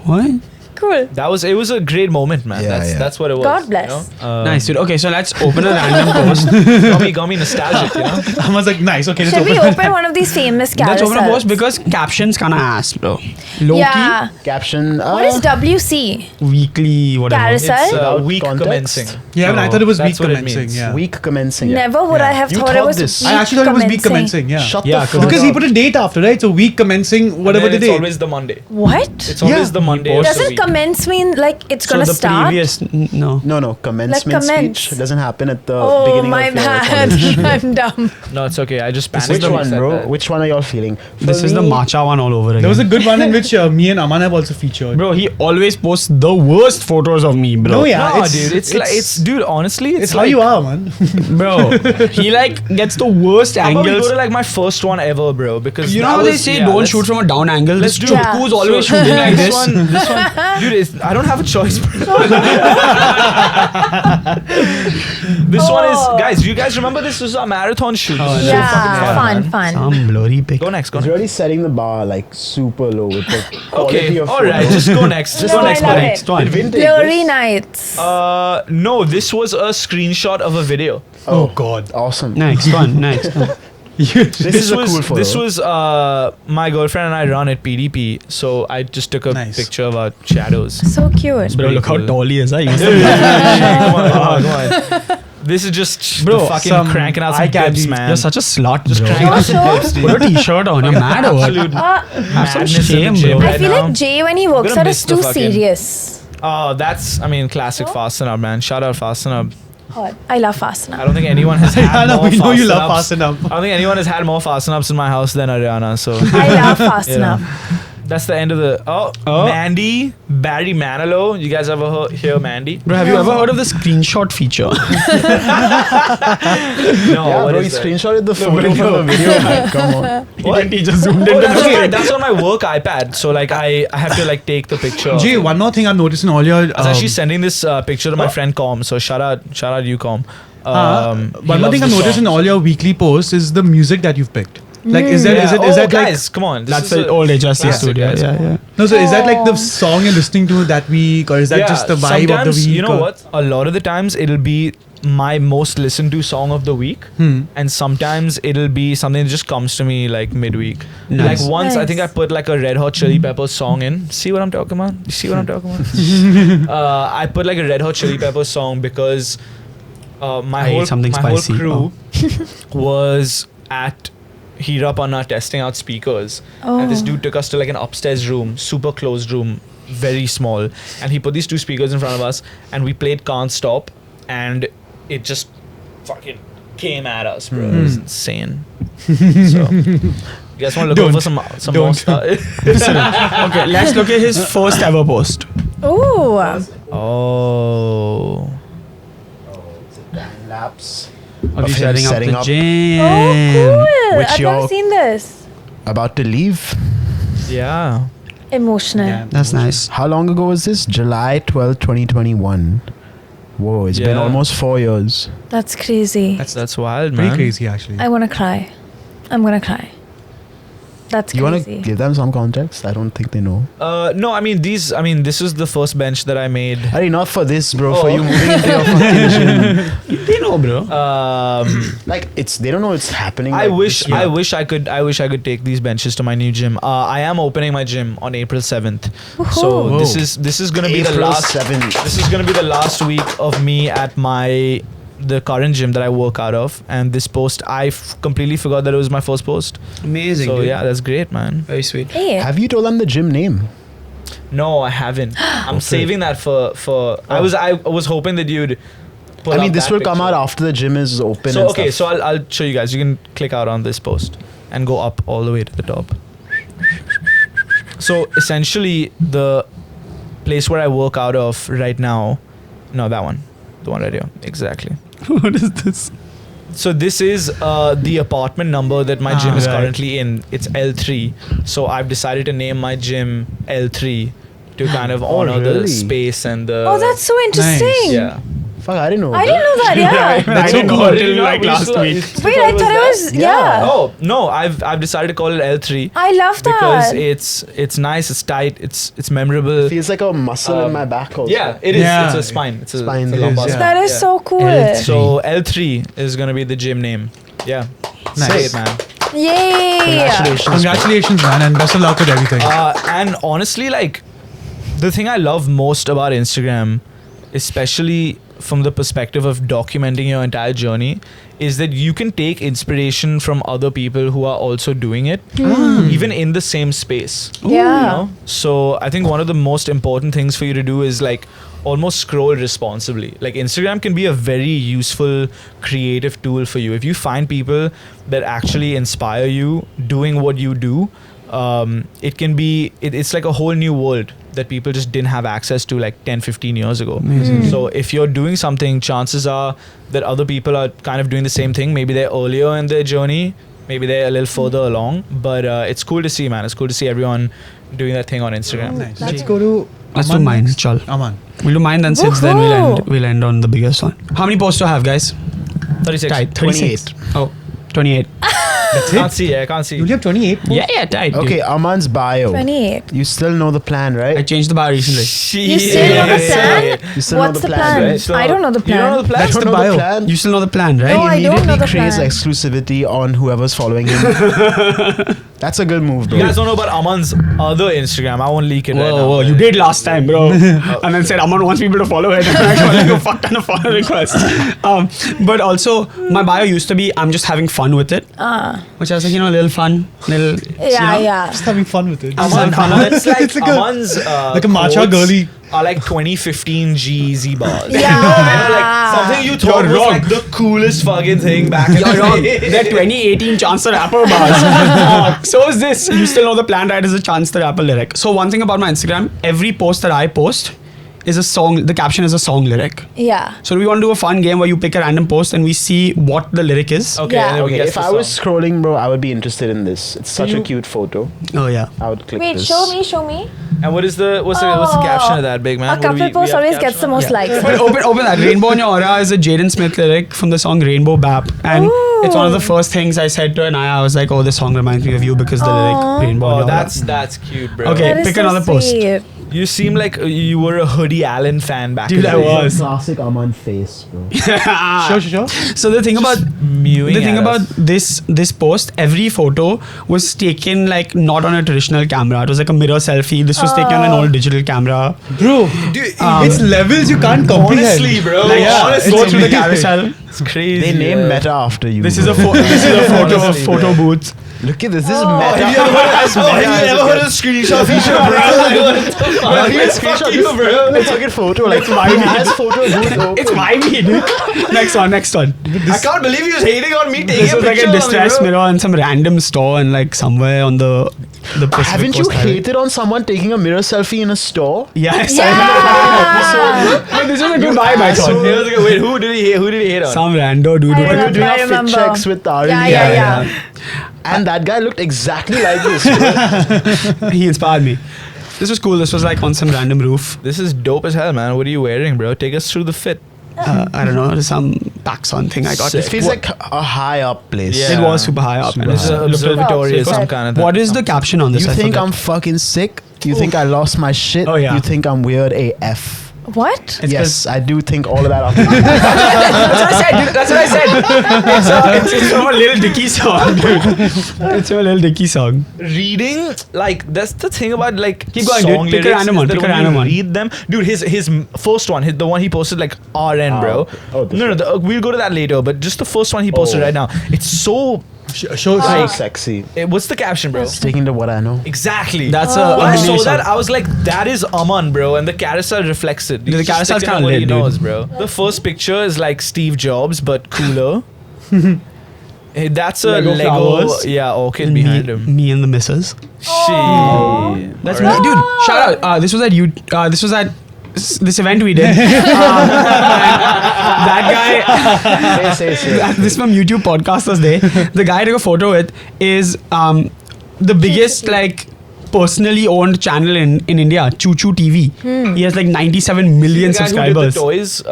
What? Cool. it was a great moment, man. Yeah, yeah. That's what it was. God bless. You know? Nice, dude. Okay, so let's open a random post. Got me nostalgic, you know. I was like, nice. Okay, let's Should we open. open one of these famous carousels? Let's open a post because captions kind of ass, bro. Low Yeah. Caption. What is WC? key, weekly, whatever. Carousel? It's Without week context? commencing. Yeah, but I thought it was That's week what it commencing. means. Yeah. Week commencing. Never would Yeah. I have You thought it thought was this. I actually thought it was week commencing. Yeah. Shut Yeah, the fuck Because up. he put a date after, right? So week commencing, whatever And the then it's date. always the Monday. What? It's always Yeah. the Monday. of the Doesn't week. commence mean like it's So gonna the start? previous, no. No, commencement commence. speech doesn't happen at the Oh beginning my of your bad. college. I'm dumb. No, it's okay. I just panicked. Which when you one, said bro? that. Which one are y'all feeling? This For is the me, matcha one all over again. There was a good one in which me and Aman have also featured. Bro, he always posts the worst photos of me, bro. No, yeah. No, dude. It's like dude. Honestly, It's how like, you are, man. Bro, he like gets the worst How about we angles. go to like my first one ever, bro? Because You that know how they was- say yeah, don't let's- shoot from a down angle? Let's This do it. Chutku's Yeah. always So- shooting like this this. one, dude. I don't have a choice, bro. This one is, guys. You guys remember this was a marathon shoot? Oh, This is no. so fucking Yeah, fun, fun, man. fun. Some blurry pic. Go next. Go He's next. really setting the bar like super low with the quality Okay. of All right. photos. Just go next. Just No, go I next. love Go it. next. Next one. Did Vin take Glory this? nights. No, this was a screenshot of a video. Oh, God. Awesome. Next one, next one. This is a was cool photo. this was my girlfriend and I run at PDP, so I just took a Nice. picture of our shadows. So cute. Bro, look how cool. tall he is. Huh? He must Come have- on, come on. This is just Bro, the fucking some cranking out eye some candy. tips, man. You're such a slut, just bro. cranking out some Sure. tips, dude. Put a t-shirt on. You're mad or what? Absolute Have some madness in the shame, gym bro. I right feel now. like Jay when he works gonna out miss is the too fucking- serious. Oh, that's classic Fasten Up, man. Shout out Fasten Up. Hot. I love Fasten I Up. don't think anyone has had Ariana, more we know you Fasten love Ups. Fasten Up. I don't think anyone has had more Fasten Ups in my house than Ariana. So I love Fasten Yeah. Up. that's the end of the. Oh, Mandy, Barry Manilow. You guys ever hear Mandy? Bro, have you ever heard of the screenshot feature? No. Yeah, what bro, he is that? screenshotted the photo from the video. Man. Come on. What? He just zoomed Oh, into that's, the on my, that's on my work iPad. So like I have to like take the picture. Jay, one more thing I've noticed in all your. I was actually sending this picture to my friend Com. So shout out you Com. one more thing I've noticed in all your weekly posts is the music that you've picked. Like, is that like guys, come on. This That's is the a old HRC classic, studio. guys. Yeah. no? So is that like the song you're listening to that week, or is that just the vibe of the sometimes, week? you know or- what? A lot of the times it'll be my most listened to song of the week, and sometimes it'll be something that just comes to me like midweek. Nice. Like once I think I Nice. put like a Red Hot Chili Peppers song in. See what I'm talking about? You see what I'm talking about? I put like a Red Hot Chili Peppers song because my I ate whole something spicy. crew was at Hirapanna testing out speakers, and this dude took us to like an upstairs room, super closed room, very small, and he put these two speakers in front of us, and we played Can't Stop, and it just fucking came at us, bro. It was insane. So, you guys want to look over some more stuff? Okay, let's look at his first ever post. Ooh. Oh. Time lapse Of you him setting up the gym. Oh, cool. Which I've you're- never seen this. about to leave. Yeah. Emotional. Yeah. That's nice. How long ago was this? July 12th, 2021. Whoa, it's been Yeah. almost 4 years. That's crazy. That's wild, Pretty man. crazy, actually. I want to cry. I'm going to cry. That's You want to crazy. give them some context? I don't think they know. No, I mean this is the first bench that I made. Hey, not for this, bro. For Oh. you moving into your fucking gym. They know, bro. Like they don't know it's happening. I like wish this year. I wish I could take these benches to my new gym. I am opening my gym on April 7th. Woohoo. So Whoa. this is gonna be the April last 7th. This is gonna be the last week of me at the current gym that I work out of, and this post I completely forgot that it was my first post. Amazing. So dude. yeah, that's great, man. Very sweet. Hey. Have you told them the gym name? No, I haven't. I'm saving that for. I was hoping that you'd. Pull I mean, up this that will come picture. out after the gym is open. So and okay, stuff. so I'll show you guys. You can click out on this post and go up all the way to the top. So essentially, the place where I work out of right now, no, that one, the one right here, exactly. What is this? So this is the apartment number that my gym is right. currently in. It's L3. So I've decided to name my gym L3 to kind of honor the really? space and the. Oh, that's so interesting. Yeah. Fuck, I didn't know. I didn't know that, yeah. That's so cool. Until like We last used to- week. used to Wait, thought I thought it was, yeah. Oh no, I've decided to call it L3 I love because that. it's nice, it's tight, it's memorable. Feels like a muscle in Um, my back also. Yeah, it is. Yeah. It's a spine. It's a Spine, it's a it lumbar is, spine. yeah. That is Yeah. so cool. L3. So L3 is gonna be the gym name. Yeah. Nice. Say it, man. Yay. Congratulations. Congratulations, man, and best of luck with everything. And honestly, like, the thing I love most about Instagram, especially from the perspective of documenting your entire journey, is that you can take inspiration from other people who are also doing it, even in the same space. Yeah. You know? So I think one of the most important things for you to do is like almost scroll responsibly. Like Instagram can be a very useful creative tool for you. If you find people that actually inspire you doing what you do, it can be, it's like a whole new world that people just didn't have access to like 10-15 years ago. So if you're doing something, chances are that other people are kind of doing the same thing. Maybe they're earlier in their journey, maybe they're a little further along, but it's cool to see, man. It's cool to see everyone doing that thing on Instagram. Nice. Let's go to Let's do Aman mine, next. chal. Aman. We'll do mine, then Sid's, then we'll end on the biggest one. How many posts do I have, guys? 36. Tight. 36. Oh, 28. That's Can't it. see, I can't see. You only have 28. Yeah, tight. dude. Okay, Aman's bio. 28. You still know the plan, I right? changed the bio recently. You still know the plan? You still What's know the the plan, plan? right? So- I don't know the You don't know the plan. plan? That's You the know bio. plan? You still know the plan, right? No, I don't know Immediately the creates plan. exclusivity on whoever's following him. That's a good move, bro. You guys don't know about Aman's other Instagram. I won't leak it right now. Whoa, you did last time, bro. And then said, Aman wants people to follow it. And I got like a fuck ton of follow requests. But also, my bio used to be, I'm just having fun with it. Which I was like, a little fun. Little, Yeah, yeah. Just having fun with it. I'm having fun with it. It's like, It's like a- Aman's like a matcha quotes girly. are like 2015 G-Eazy bars. Yeah. You know, like something you thought You're was wrong. like the coolest fucking thing back in You're the wrong. day. They're 2018 Chance the Rapper bars. So is this. You still know the plan, right? Is a Chance the Rapper lyric. So one thing about my Instagram, every post that I post is a song. The caption is a song lyric. Yeah. So do we want to do a fun game where you pick a random post and we see what the lyric is? Okay, Yeah. and then we Okay, guess if the I was song. scrolling, bro, I would be interested in this. It's such a cute photo. Oh yeah. I would click Wait, this. show me. And what's the caption of that, big man? A What do couple we post have always caption gets the on? most likes. But open that. Rainbow on Your Aura is a Jaden Smith lyric from the song Rainbow Bap. And it's one of the first things I said to Anaya. I was like, oh, this song reminds me of you because the lyric Rainbow on Oh, Your Aura. that's cute, bro. Okay. That is pick so another post. sweet. You seem like you were a Hoodie Allen fan back Dude, in the I day. was. Classic Aman face, bro. Sure. So the thing about Mewing the thing at about us. this post, every photo was taken like not on a traditional camera. It was like a mirror selfie. This was taken on an old digital camera. Bro, Dude, it's levels you can't comprehend. honestly, bro. Like honestly, go through the carousel. it's crazy. They named yeah. Meta after you. This is bro. a photo of Honestly, photo man. booth. Look at this. This is Have Meta. you ever heard of screenshot feature, bro? It's screenshot you, bro. It's like a photo. Like it has photo booth open. It's vibey, dude. Next one. I can't believe he was hating on me taking This a was like picture a of me, distress bro. mirror in some random store and like somewhere on the Pacific Haven't you Coast Highway. hated on someone taking a mirror selfie in a store? Yes. Yeah. But this was a good vibe, I So, thought. he was like, wait, who did he hate on? Some rando dude. I When we were remember, doing I our fit remember. checks with Tarin. Yeah. And that guy looked exactly like this. Bro. He inspired me. This was cool. This was like on some random roof. This is dope as hell, man. What are you wearing, bro? Take us through the fit. I don't know, some Paxson thing I got. It feels like a high up place. Yeah. It was super high up. Super and This is it an looked- observatory or Super. some kind of thing. What is the caption on this? You I think forgot. I'm fucking sick? You think I lost my shit? Oh, yeah. You think I'm weird AF? What? It's Yes, I do think all of that. After That's what I said, dude. That's what I said. It's from a Lil Dicky song, dude. It's from a Lil Dicky song. Reading, like, that's the thing about like Keep going, song dude. Pick a lyrics random is one, that pick a when you random one. read them, dude. His first one, the one he posted like RN, bro. Oh, this no, one. we'll go to that later. But just the first one he posted Oh. right now, it's so. Show so Like- sexy. What's the caption, bro? Sticking to what I know. Exactly. That's when I a saw Hindi that, song. I was like, that is Aman, bro, and the carousel reflects it. The He's just carousel's sticking kinda to what he lit, dude. knows, bro. The first picture is like Steve Jobs, but cooler. Hey, that's a Lego Lego, flowers. yeah, orchid behind him. Me and the missus. Shit. That's Alright. me, dude. Shout out. This was at you. This was at this event we did. That guy. Say. This is from YouTube Podcasters Day. The guy I took a photo with is the biggest like personally owned channel in India, Choo Choo TV. He has like 97 million The guy who subscribers. did the toys?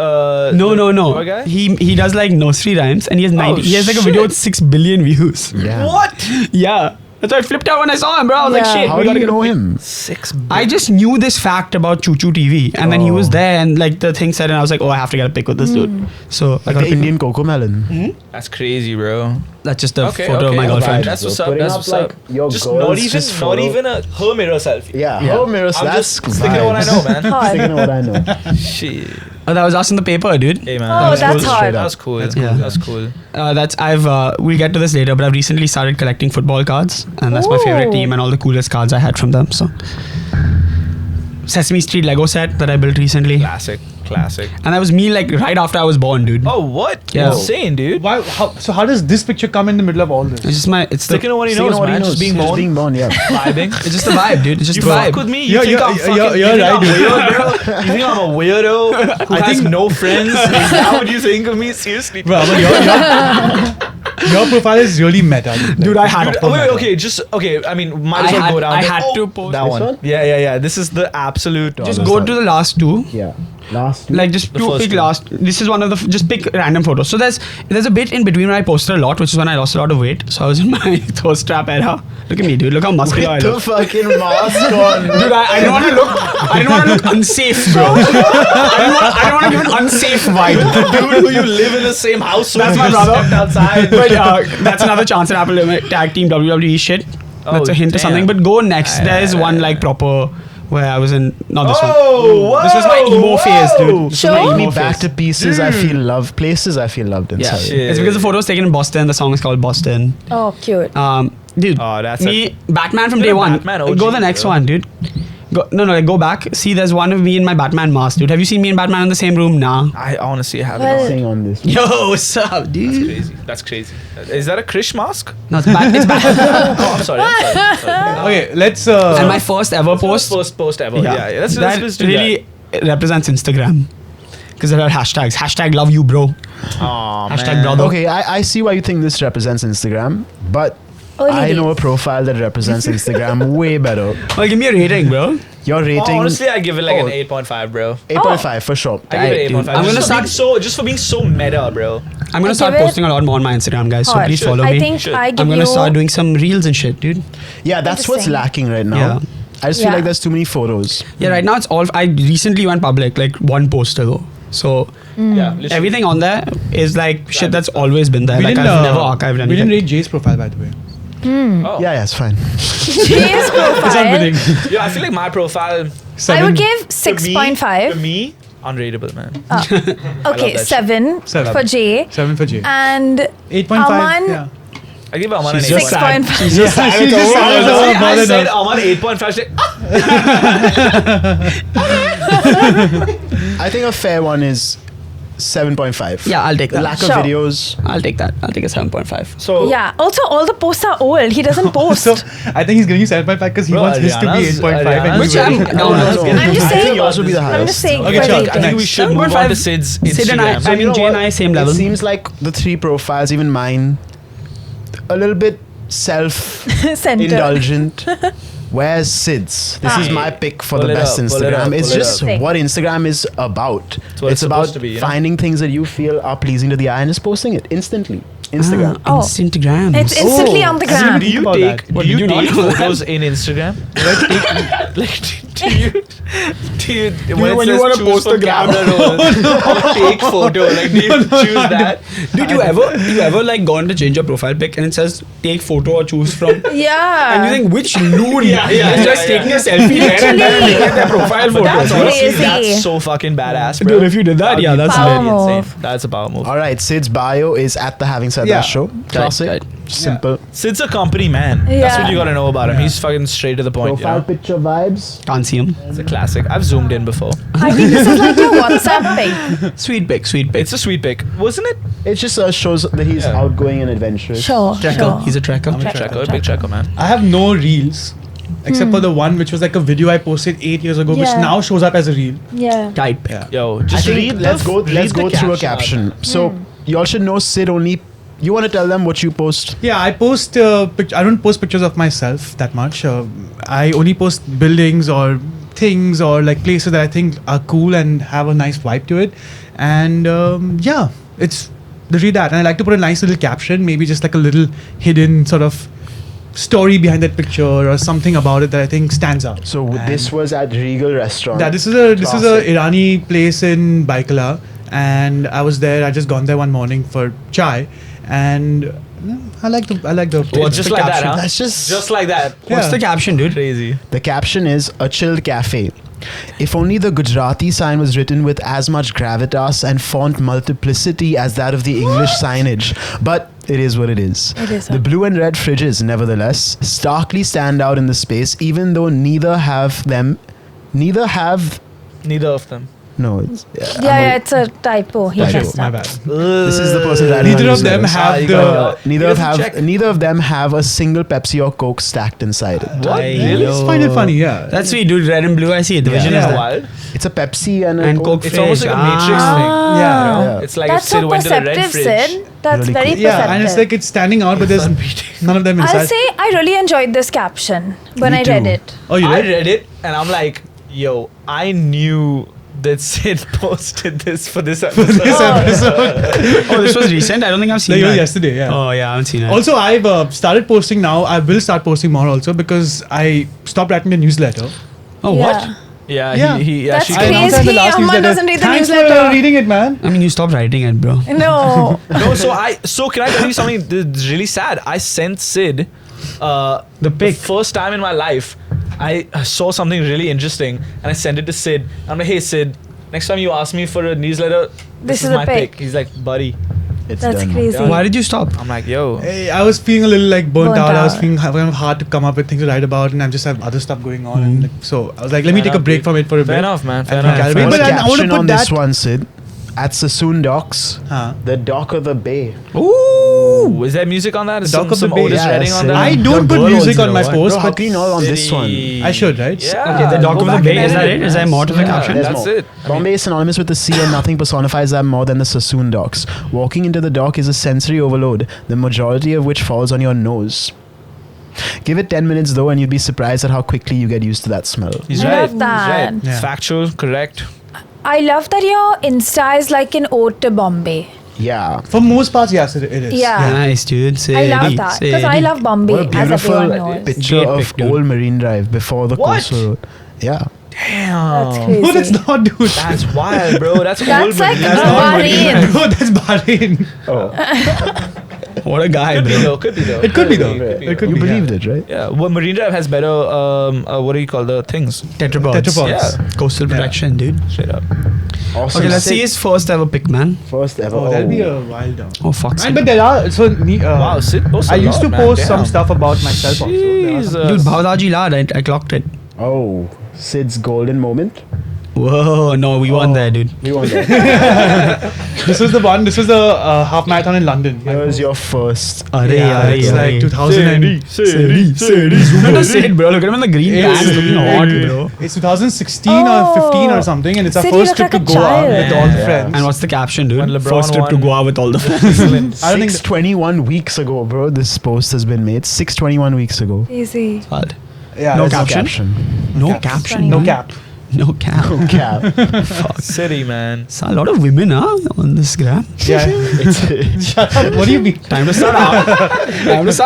No. toy guy? He does like nursery rhymes and he has 90. He has like a shit. video with 6 billion views. Yeah. What? Yeah. That's why I flipped out when I saw him, bro. I was like, Yeah. shit. How we do gotta you get know a pic. him? 6 I just knew this fact about Choo Choo TV, and then he was there, and like the thing said, and I was like, oh, I have to get a pic with this dude. So I got Like the a pic. Indian Coco Melon. That's crazy, bro. That's just a Okay, photo of my okay, girlfriend. That's what's up. Putting That's up, what's like, up. your Just girls not even, just not follow- even a her mirror selfie. Yeah, Yeah. her mirrors. I'm That's just sticking to what I know, man. Sticking to what I know. Shit. Oh, that was us in the paper, dude. Hey, man. Oh, that's cool. hard. That was cool. That's cool. That's cool. We'll get to this later, but I've recently started collecting football cards, and that's my favorite Ooh. team and all the coolest cards I had from them. So, Sesame Street Lego set that I built recently, Classic. and that was me like right after I was born, dude. Oh, what? Yeah. Insane, dude. Why? How does this picture come in the middle of all this? It's just it's Sticking to what he Sticking knows, to what man. he Just knows. being born. Being born, yeah. Vibing. it's just the vibe, dude. It's just You the fuck vibe. with me? You You're- think I'm you're- fucking you're you think right, I'm dude. weird, bro? You think I'm a weirdo who has no friends? Is that what you think of me? Seriously? Bro, but your profile is really meta, Dude, I had Dude, to. wait, okay. I mean, might as well go down. I there. had Oh, to post that This one. one? Yeah. This is the absolute. Just go to the last two. Yeah. Last. Like just The to first pick one. last. This is one of the. Just pick random photos. So there's a bit in between where I posted a lot, which is when I lost a lot of weight. So I was in my thirst trap era. Look at me, dude. Look how muscular I With the look. fucking mask on. Dude, I didn't want to look. I didn't want to look unsafe, bro. I didn't want to give an unsafe vibe. dude who you live in the same house with. That's my you brother. stepped outside. But that's another chance at Apple Tag Team WWE shit. That's Oh, a hint to something. damn. But go next. There's one like proper where I was in. Not this one. Oh, This was my emo phase, dude. This was my Sure. emo Me back phase. to pieces. I feel loved. Places I feel loved inside. shit. It's because the photo was taken in Boston. The song is called Boston. Oh, cute. Dude, Oh, that's me, Batman from You're day a one. Batman OG, go the next bro. one, dude. Go back. See, there's one of me in my Batman mask, dude. Have you seen me and Batman in the same room? Nah. I honestly haven't. Well- Sing on this. Yo, what's up, dude? That's crazy. Is that a Krish mask? No, it's It's Batman. Oh, I'm sorry. Okay, let's. and my first ever post. First post ever. Yeah, let's that do really. represents Instagram. Because there are hashtags. Hashtag love you, bro. Aw, Hashtag man. brother. Okay, I see why you think this represents Instagram, but Early I know a days. profile that represents Instagram way better. Well, give me a rating, bro. Your rating, Honestly, I give it like Oh. an 8.5, bro. 8.5 for sure. I give it Dude, 8.5. I'm gonna Just for being start- just for being so meta, bro. I'm gonna I start give it- posting a lot more on my Instagram, guys. So Hot. please follow I me. think Should. I give I'm gonna you. start doing some reels and shit, dude. Yeah, that's what's Interesting. lacking right now. Yeah. I just feel Yeah. like there's too many photos. Yeah, right now it's all. I recently went public, like one post ago. So Yeah, literally. everything on there is like shit that's always been there. We Like didn't, I've never archived we didn't anything. rate Jay's profile, by the way. Oh. Yeah, it's fine. Jay's profile. It's unwilling. Yeah, I feel like my profile. I would give For 6.5. me, unrateable, man. Okay, that shit. 7 Seven. for Jay. 7 for Jay. And 8.5. Aman- Yeah. I give Aman an She's 8.5. just sad. 6.5. She's just sad. She's just sad. See, Oh, I bothered said us. Aman 8.5. She's like, I think a fair one is 7.5. Yeah, I'll take The that. lack of Sure. videos. I'll take that. I'll take a 7.5. so. Yeah. Also, all the posts are old. He doesn't post. So I think he's giving you 7.5 because he Bro, wants his to be Ariana's- 8.5. and Ariana's- you Which will. I'm down with. I'm just I saying. think yours would be the I'm highest. just saying. Okay, for sure. rating. I think we should move on 7.5. to Sid's Sid and I- Instagram. I mean, You know Jay and what? I, same level. It seems like the three profiles, even mine, a little bit self-indulgent. Center. Where's Sid's? This is my pick for Pull the it best up, pull it Instagram. up, It's pull it just up. what Instagram is about. what it's about supposed to be, you know? finding things that you feel are pleasing to the eye and just posting it instantly. Instagram. Oh. Instagram. It's instantly on the I didn't gram. Do you about take that. What, do you did you not take know that? photos in Instagram? Like do you when when it you says wanna choose post for a gram. camera roll or take photo, like do you choose that? Dude, you ever like gone to change your profile pic and it says take photo or choose from? Yeah. And you think which loon Yeah, is just yeah. taking a selfie there and then looking at their profile photo? That's honestly crazy. that's so fucking badass, bro. Dude, if you did that, yeah, that's Power very move. insane. That's a power move. All right, Sid's bio is at the Having Said Yeah. That show. Classic. right. Simple. Sid's a company man. That's Yeah. what you gotta know about him. He's fucking straight to the point. Profile You know? picture vibes. Can't see him. It's a classic. I've zoomed in before. I think this is like your WhatsApp pic. Sweet pic, sweet pic. It's a sweet pic, wasn't it? It just shows that he's Yeah. outgoing and adventurous. Sure. Trekker. Sure. He's a trekker. Checker, big checker, man. I have no reels except for the one which was like a video I posted 8 years ago, which Yeah. now shows up as a reel. Yeah. Tight pic. Yeah. Yo, I just think read. let's go through a out. caption. So y'all should know Sid only. You want to tell them what you post? Yeah, I post. I don't post pictures of myself that much. I only post buildings or things or like places that I think are cool and have a nice vibe to it. And yeah, it's literally that. And I like to put a nice little caption, maybe just like a little hidden sort of story behind that picture or something about it that I think stands out. So And this was at Regal Restaurant. Yeah, this is a Classic. Irani place in Baikala, and I was there. I just gone there one morning for chai, and I like the Well, just the like that, caption. huh? That's just like that. What's Yeah. the caption, dude? Crazy. The caption is a chilled cafe. If only the Gujarati sign was written with as much gravitas and font multiplicity as that of the English signage. But it is what it is. It is The what- blue and red fridges, nevertheless, starkly stand out in the space, even though neither have. Neither of them. No, it's. Yeah, it's a typo. He Typo. messed My up. bad. This is the person writing Neither on of them newsletters. have you the. got- Neither of them have a single Pepsi or Coke stacked inside it. What? Aye, Really? Just find it funny, yeah. That's sweet, dude. Red and blue. I see it. The vision Yeah. is Isn't that that. wild? It's a Pepsi and a And Coke. Coke It's almost like a fridge. Matrix Ah. thing. Yeah. Yeah. It's like That's if Sid so went to the red perceptive, fridge. Sid. That's Really very cool. Yeah, perceptive. and it's like it's standing out, but there's none of them inside. I'll say I really enjoyed this caption when Me I read too. it. Oh, you I read? read it and I'm like, yo, I knew that Sid posted this for this episode. This episode. Oh, this was recent. I don't think I've seen Like, it was that. yesterday, yeah. Oh yeah, I haven't seen it. Also, I've started posting now. I will start posting more also because I stopped writing the newsletter. oh Yeah. what? Yeah, Yeah. yeah, That's she I can. announced that in the Crazy. last Aman newsletter. doesn't read the Thanks newsletter. for reading it, man. I mean, you stopped writing it, bro. No. No, so can I tell you something that's really sad? I sent Sid the pic. first time in my life. I saw something really interesting and I sent it to Sid. I'm like, hey Sid, next time you ask me for a newsletter, This is the my pic. He's like, buddy. It's That's done. crazy. Yeah. Why did you stop? I'm like, yo. Hey, I was feeling a little like burnt Burnt out. I was out. feeling kind of hard to come up with things to write about, and I just have other stuff going on. And like, so I was like, let me Fair take a enough, break dude. from it for a Fair bit. enough, man. Fair And enough. recalibrate. What's But the I want to caption put on that. this one, Sid? at Sassoon Docks, the dock of the bay. Ooh, is there music on that? Is Dock of the some Bay. Otis Yeah, Redding on City. that? I don't The put girl music owns on my it, post, Bro, how but can you not on this one? I should, right? Yeah. Okay, the dock go of the back bay, and is that edit it? Is there more to the caption? There's That's more. it. Bombay is synonymous with the sea and nothing personifies that more than the Sassoon Docks. Walking into the dock is a sensory overload, the majority of which falls on your nose. Give it 10 minutes though and you'd be surprised at how quickly you get used to that smell. He's I right. love that. He's right. Yeah. Factual, correct. I love that your Insta is like an ode to Bombay. Yeah. For most parts, yes, it is. Yeah. Nice, dude. I love that because I love Bombay, What a as everyone beautiful knows. picture Great of pic, dude. old Marine Drive before the What? coastal road. Yeah. Damn. That's crazy. No, that's not, dude. That's wild, bro. That's That's old, like but That's not Bahrain. No, that's Bahrain. What a guy, could be bro. though. Could be though. It could be though. Could be It could You be, believed yeah. it, right? Yeah. Well, Marine Drive has better. What do you call the things? Tetrapods. Tetrapods. Yeah. Coastal protection, dude. Straight up. Awesome. Okay, let's see his first ever pic, man. First ever. Oh, that'll be a wild down. Oh, fuck. And but there are Wow, Sid posts I a used lot, to man. post Damn. some stuff about myself also. There are some- Dude, Bhavdaji lad, I clocked it. Oh, Sid's golden moment. Whoa, no, we won there, dude. We want that. This was the one. This was the half marathon in London. Here was your first. It's like 2000 and Zoom into Sid, bro. Look at him in the green It's- pants looking hot, bro. it's 2016 or 15 or something, and it's our Sid, you first look trip like to a Goa child. with all the Yeah. friends. And what's the caption, dude? When LeBron First trip to won. Goa with all the friends. Excellent. I don't think 621 weeks ago, bro. This post has been made. 621 weeks ago. Easy. yeah, No it's caption? No caption. no man. cap. No cap. Cap. City, man. So a lot of women, on this gram. Yeah. Shut up. What do you mean? Time to start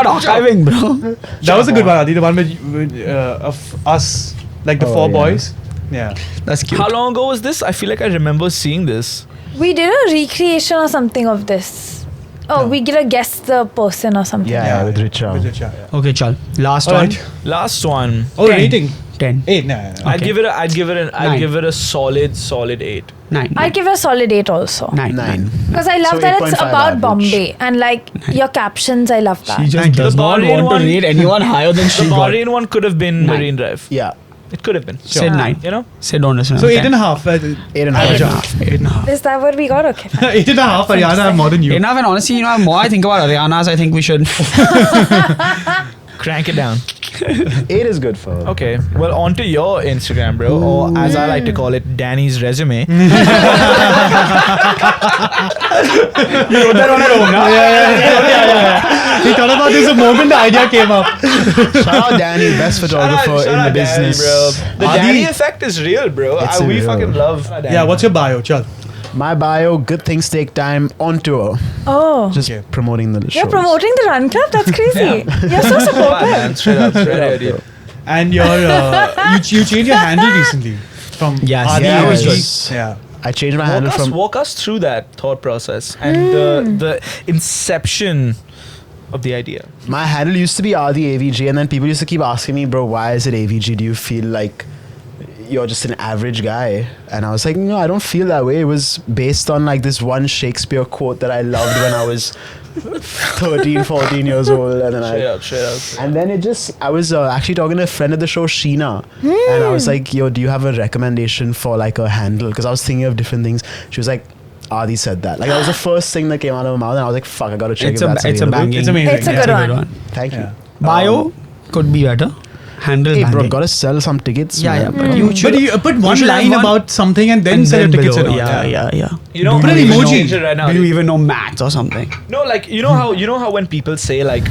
archiving, bro. That was a good one, Adi. The one with of us, like the Oh, four yeah. boys. Yeah. That's cute. How long ago was this? I feel like I remember seeing this. We did a recreation or something of this. Oh, we get a guess the person or something. Yeah, with Richa. With Richa, yeah. Okay, chal. Last All one. right. Last one. Oh, 10. rating. 10. 8. Nah. I'd Okay. give it. I'd Nine. give it a solid 8. 9. I'd give it a solid 8 also. 9. Because I love So that it's 8.5 about average. Bombay and like your captions, I love that. She just Thank you. does The not Bahrain want one- to rate anyone higher than The she got. Bahrain one could have been Nine. Marine Drive. Yeah. It could have been. Said 9. You know. Said don't listen. So okay. 8.5. 8.5. 8.5. Is that what we got? Okay. fine. 8.5. Ariana, I have more than you. Enough, and honestly, you know, the more I think about Ariana's, I think we should. Crank it down. 8 is good for her. Okay. Well, on to your Instagram, bro, or as I like to call it, Danny's resume. You wrote that on your own, huh? Yeah. He thought about this the moment the idea came up. Shout out Danny, best photographer in the business. bro. The Adi- Danny effect is real, bro. It's We real. fucking love Danny. Yeah, what's your bio? Chal. My bio, good things take time, on tour. Oh. Just Okay. promoting the shows. You're promoting the Run Club? That's crazy. You're so man, supportive. straight up, dude. And your you changed your handle recently from Yes. Adi Yeah, OG. yes. Yeah. I changed my handle from... Walk us through that thought process and the inception of the idea. My handle used to be RD AVG, and then people used to keep asking me, bro, why is it AVG? Do you feel like you're just an average guy? And I was like, no, I don't feel that way. It was based on like this one Shakespeare quote that I loved when I was 13, 14 years old. And then Straight up. and then it just, I was actually talking to a friend of the show, Sheena, and I was like, yo, do you have a recommendation for like a handle? Because I was thinking of different things. She was like, Adi said that. Like that was the first thing that came out of my mouth, and I was like, fuck, I gotta check It's if a that's it's a available. banging. It's amazing. It's a yeah. good one. Thank you. Yeah. Bio could be better. Handle Hey, bro, banging. gotta sell some tickets. Yeah, man. yeah, but you should. But you put one should have line one about something and then and sell your then tickets below. and all. Yeah. You know, Put an I'm gonna emoji. change it right now. Do you even know maths or something? No, like you know how when people say like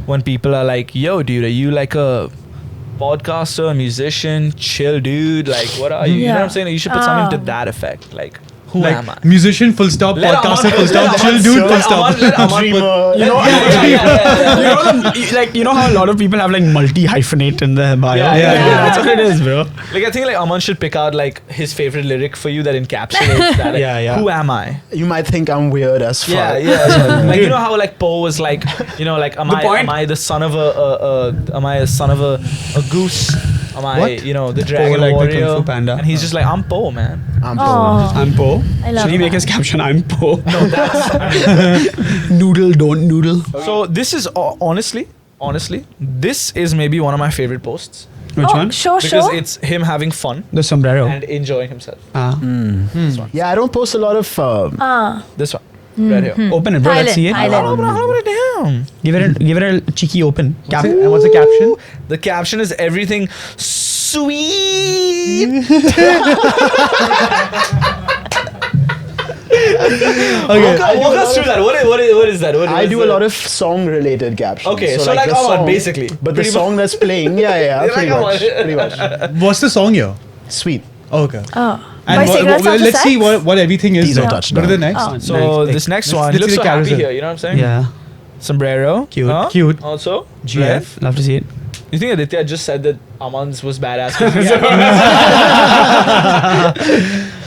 when people are like, yo, dude, are you like a podcaster, musician, chill dude? Like, what are you? You know what I'm saying? You should put something to that effect. Like, who am I? Like musician full stop, Let podcaster Aman- full stop, let chill Aman- dude let full stop. Aman- let Aman put- Dreamer. You know, Yeah. you know how a lot of people have like multi-hyphenate in their bio. Yeah, yeah. That's what it is, bro. Like I think like Aman should pick out like his favorite lyric for you that encapsulates that. Like, Yeah. Who am I? You might think I'm weird as fuck. Yeah. Like you know how like Poe was like, you know, like am point- I the son of a goose? Am I, What? you know, the dragon like the Kung warrior? Fu Panda. And he's just like, I'm Poe, man. I'm Oh. poor. I'm Poe. I love Should he make that. his caption, I'm Poe? No, that's Noodle, don't noodle. so. This is honestly, this is maybe one of my favorite posts. Which one? Show. Because it's him having fun The sombrero. and enjoying himself. Hmm. Yeah, I don't post a lot of. This one. Right here. Open it, bro. Let's see it. Thailand. Hold it down. Give it a cheeky open. And what's the caption? The caption is everything sweet. Walk us through that. What is that? I do a lot of song-related captions. Okay, so like the come on, song- basically. But the Pretty song that's playing, yeah, Like, pretty come on. much, pretty much. What's the song here? Sweet. Oh, okay. Oh. And By cigarettes after let's see sex? what everything is. These are then. touched Go to the down. next. So this next one, he let's looks see so the happy carousel. here. You know what I'm saying? Yeah. Sombrero. Cute. Huh? Cute. Also. GF. Love to see it. You think Aditya just said that Aman's was badass?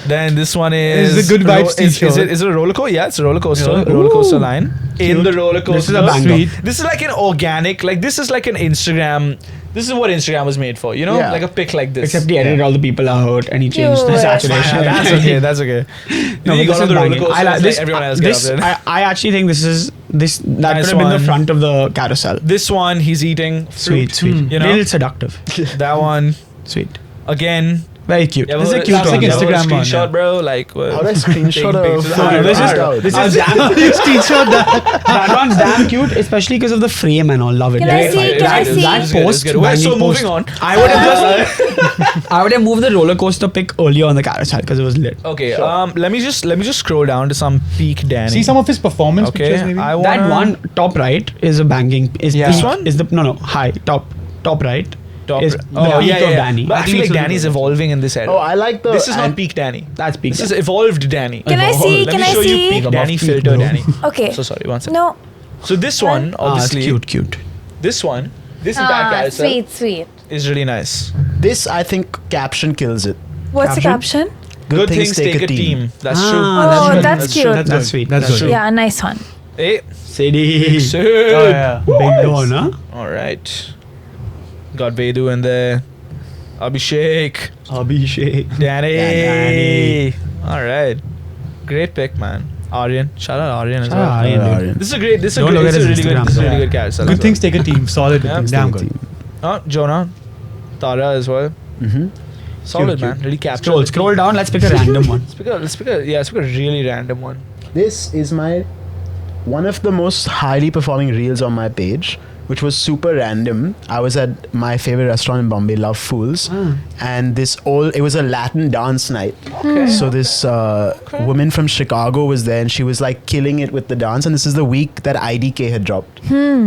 Then this one is It's a good vibes is t-shirt. it a roller coaster? Yeah, it's a roller coaster. Yeah. Roller coaster line. In the roller coaster. This is a banger. Sweet. This is like an organic, like this is like an Instagram. This is what Instagram was made for, you know, Yeah. like a pic like this. Except he edited all the people out and he changed the Cute. saturation. Yeah, that's okay. That's okay. No, You but got on the roller banging. coaster. I like it's this. like everyone else This got up there. I actually think that Nice could have been one. the front of the carousel. This one, he's eating fruit. Sweet. You know? Little seductive. That one, Sweet. again. Very cute. Yeah, This is a well, cute that's one. like Instagram Instagram one, screenshot, yeah. bro. Like, How do I screenshot a pictures. photo? This is Out. this is damn Screenshot that. that one's damn cute, especially because of the frame and all. Love it. Can I see? Can I see? That It's good, post. it's good. Well, so banging moving post. on. I would have just I would have moved the roller coaster pic earlier on the carousel because it was lit. Okay, let me just scroll down to some peak Danny. See some of his performance Okay, pictures, maybe. I That wanna- one top right is a banging. Is Yeah. peak- This one? is the no high top right. Top. Is Oh the yeah, peak of yeah. Danny. But I I feel think like it's a Danny's little- evolving in this era. Oh, I like the. This is not and- peak Danny. That's peak. This is evolved Danny. Can I see? Let Can me I show you see? peak Above Danny peak, filter bro. Danny. Okay. So sorry, one second. No. So this one, Ah, it's obviously, cute. this one, this entire carousel Sweet. is really nice. This, I think, caption kills it. What's the Caption? caption? Good things take a team. That's true. Oh, true. that's cute. That's That's good. sweet. That's That's good. true. Yeah, a nice one. Hey, Sadie. sick. Oh yeah. Big one, huh? All right. Got Vedu in there. Abhishek. Abhishek. Danny. Danny. All right. Great pick, man. Aryan. Shout out Aryan as Shout out well. Aryan, dude. This is a great. This is a Don't great. look This is at a his really good. Instagram. This is a really Yeah. good carousel. Good as things take a team. Solid. Yeah, things. Damn take a good. well. Oh, Jonah. Tara as well. Mm-hmm. Solid, Cute, man. Really captured. Scroll down. Let's pick a random one. Let's pick a really random one. This is one of the most highly performing reels on my page, which was super random. I was at my favorite restaurant in Bombay, Love Fools, and it was a Latin dance night. So this woman from Chicago was there, and she was like killing it with the dance. And this is the week that IDK had dropped.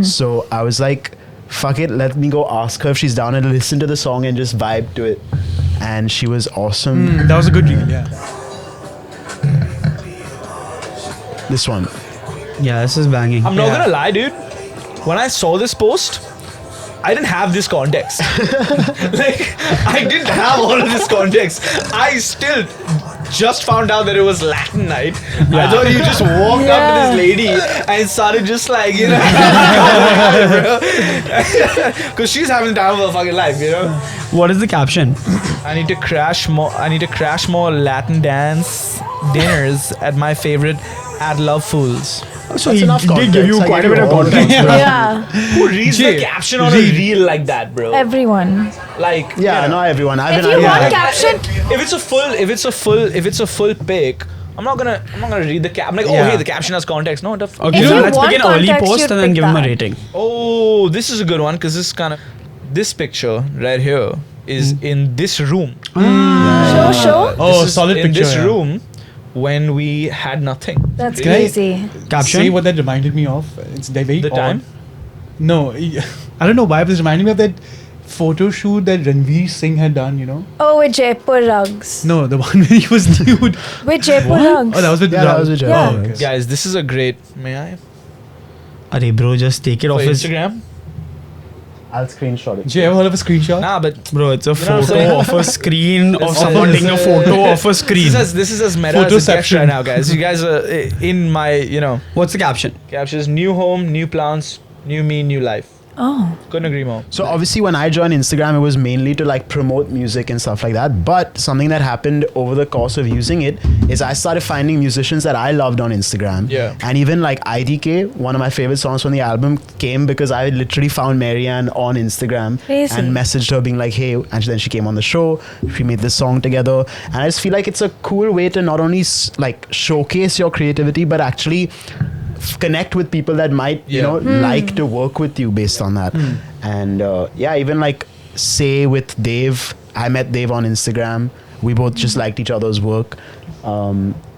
So I was like, fuck it, let me go ask her if she's down and listen to the song and just vibe to it. And she was awesome. That was a good reel. Yeah. This one. Yeah, this is banging. I'm not gonna lie, dude. When I saw this post, I didn't have this context. Like, I didn't have all of this context. I still just found out that it was Latin night. I thought you just walked up to this lady and started just like, you know, because she's having the time of her fucking life, you know. What is the caption? I need to crash more Latin dance dinners at my favorite at Love Fools. So That's he enough did give you context. I quite a gave bit you of all the context. bro. Yeah. Who reads the Jay, caption on a read. reel like that, bro? Everyone. Like, Yeah, you know. not everyone. If you want caption, If it's a full pic, I'm not gonna read the cap. I'm like, oh Yeah. hey, the caption has context. No, Okay, If so you let's want pick an early context, post you'd and then pick give him a that. rating. Oh, this is a good one because this picture right here is in this room. show. Oh, This is solid in picture. this yeah. room when we had nothing. That's Can I- crazy. Caption? Say what that reminded me of. It's very The odd. time? No, I don't know why, but it's reminding me of that photo shoot that Ranveer Singh had done. You know? Oh, with Jaipur rugs. No, the one where he was nude. With Jaipur rugs. Oh, that was with Yeah, that was with Yeah. Oh, okay. Guys, this is a great. May I? Arey bro, just take it For off his... Instagram? I'll screenshot it. Did you ever heard of a screenshot? Nah, but Bro, it's a You know what I'm photo saying? of a screen of This someone is- taking a photo of a screen. this is as meta as it gets Photoception. right now, guys. You guys are in my, What's the caption? captions: new home, new plants, new me, new life. Oh. Couldn't agree more. So obviously when I joined Instagram, it was mainly to like promote music and stuff like that. But something that happened over the course of using it is I started finding musicians that I loved on Instagram. Yeah. And even like IDK, one of my favorite songs from the album, came because I literally found Marianne on Instagram Crazy. and messaged her being like, hey, and then she came on the show. We made this song together. And I just feel like it's a cool way to not only like showcase your creativity, but actually connect with people that might like to work with you based on that. And even like say with Dave, I met Dave on Instagram, we both just liked each other's work.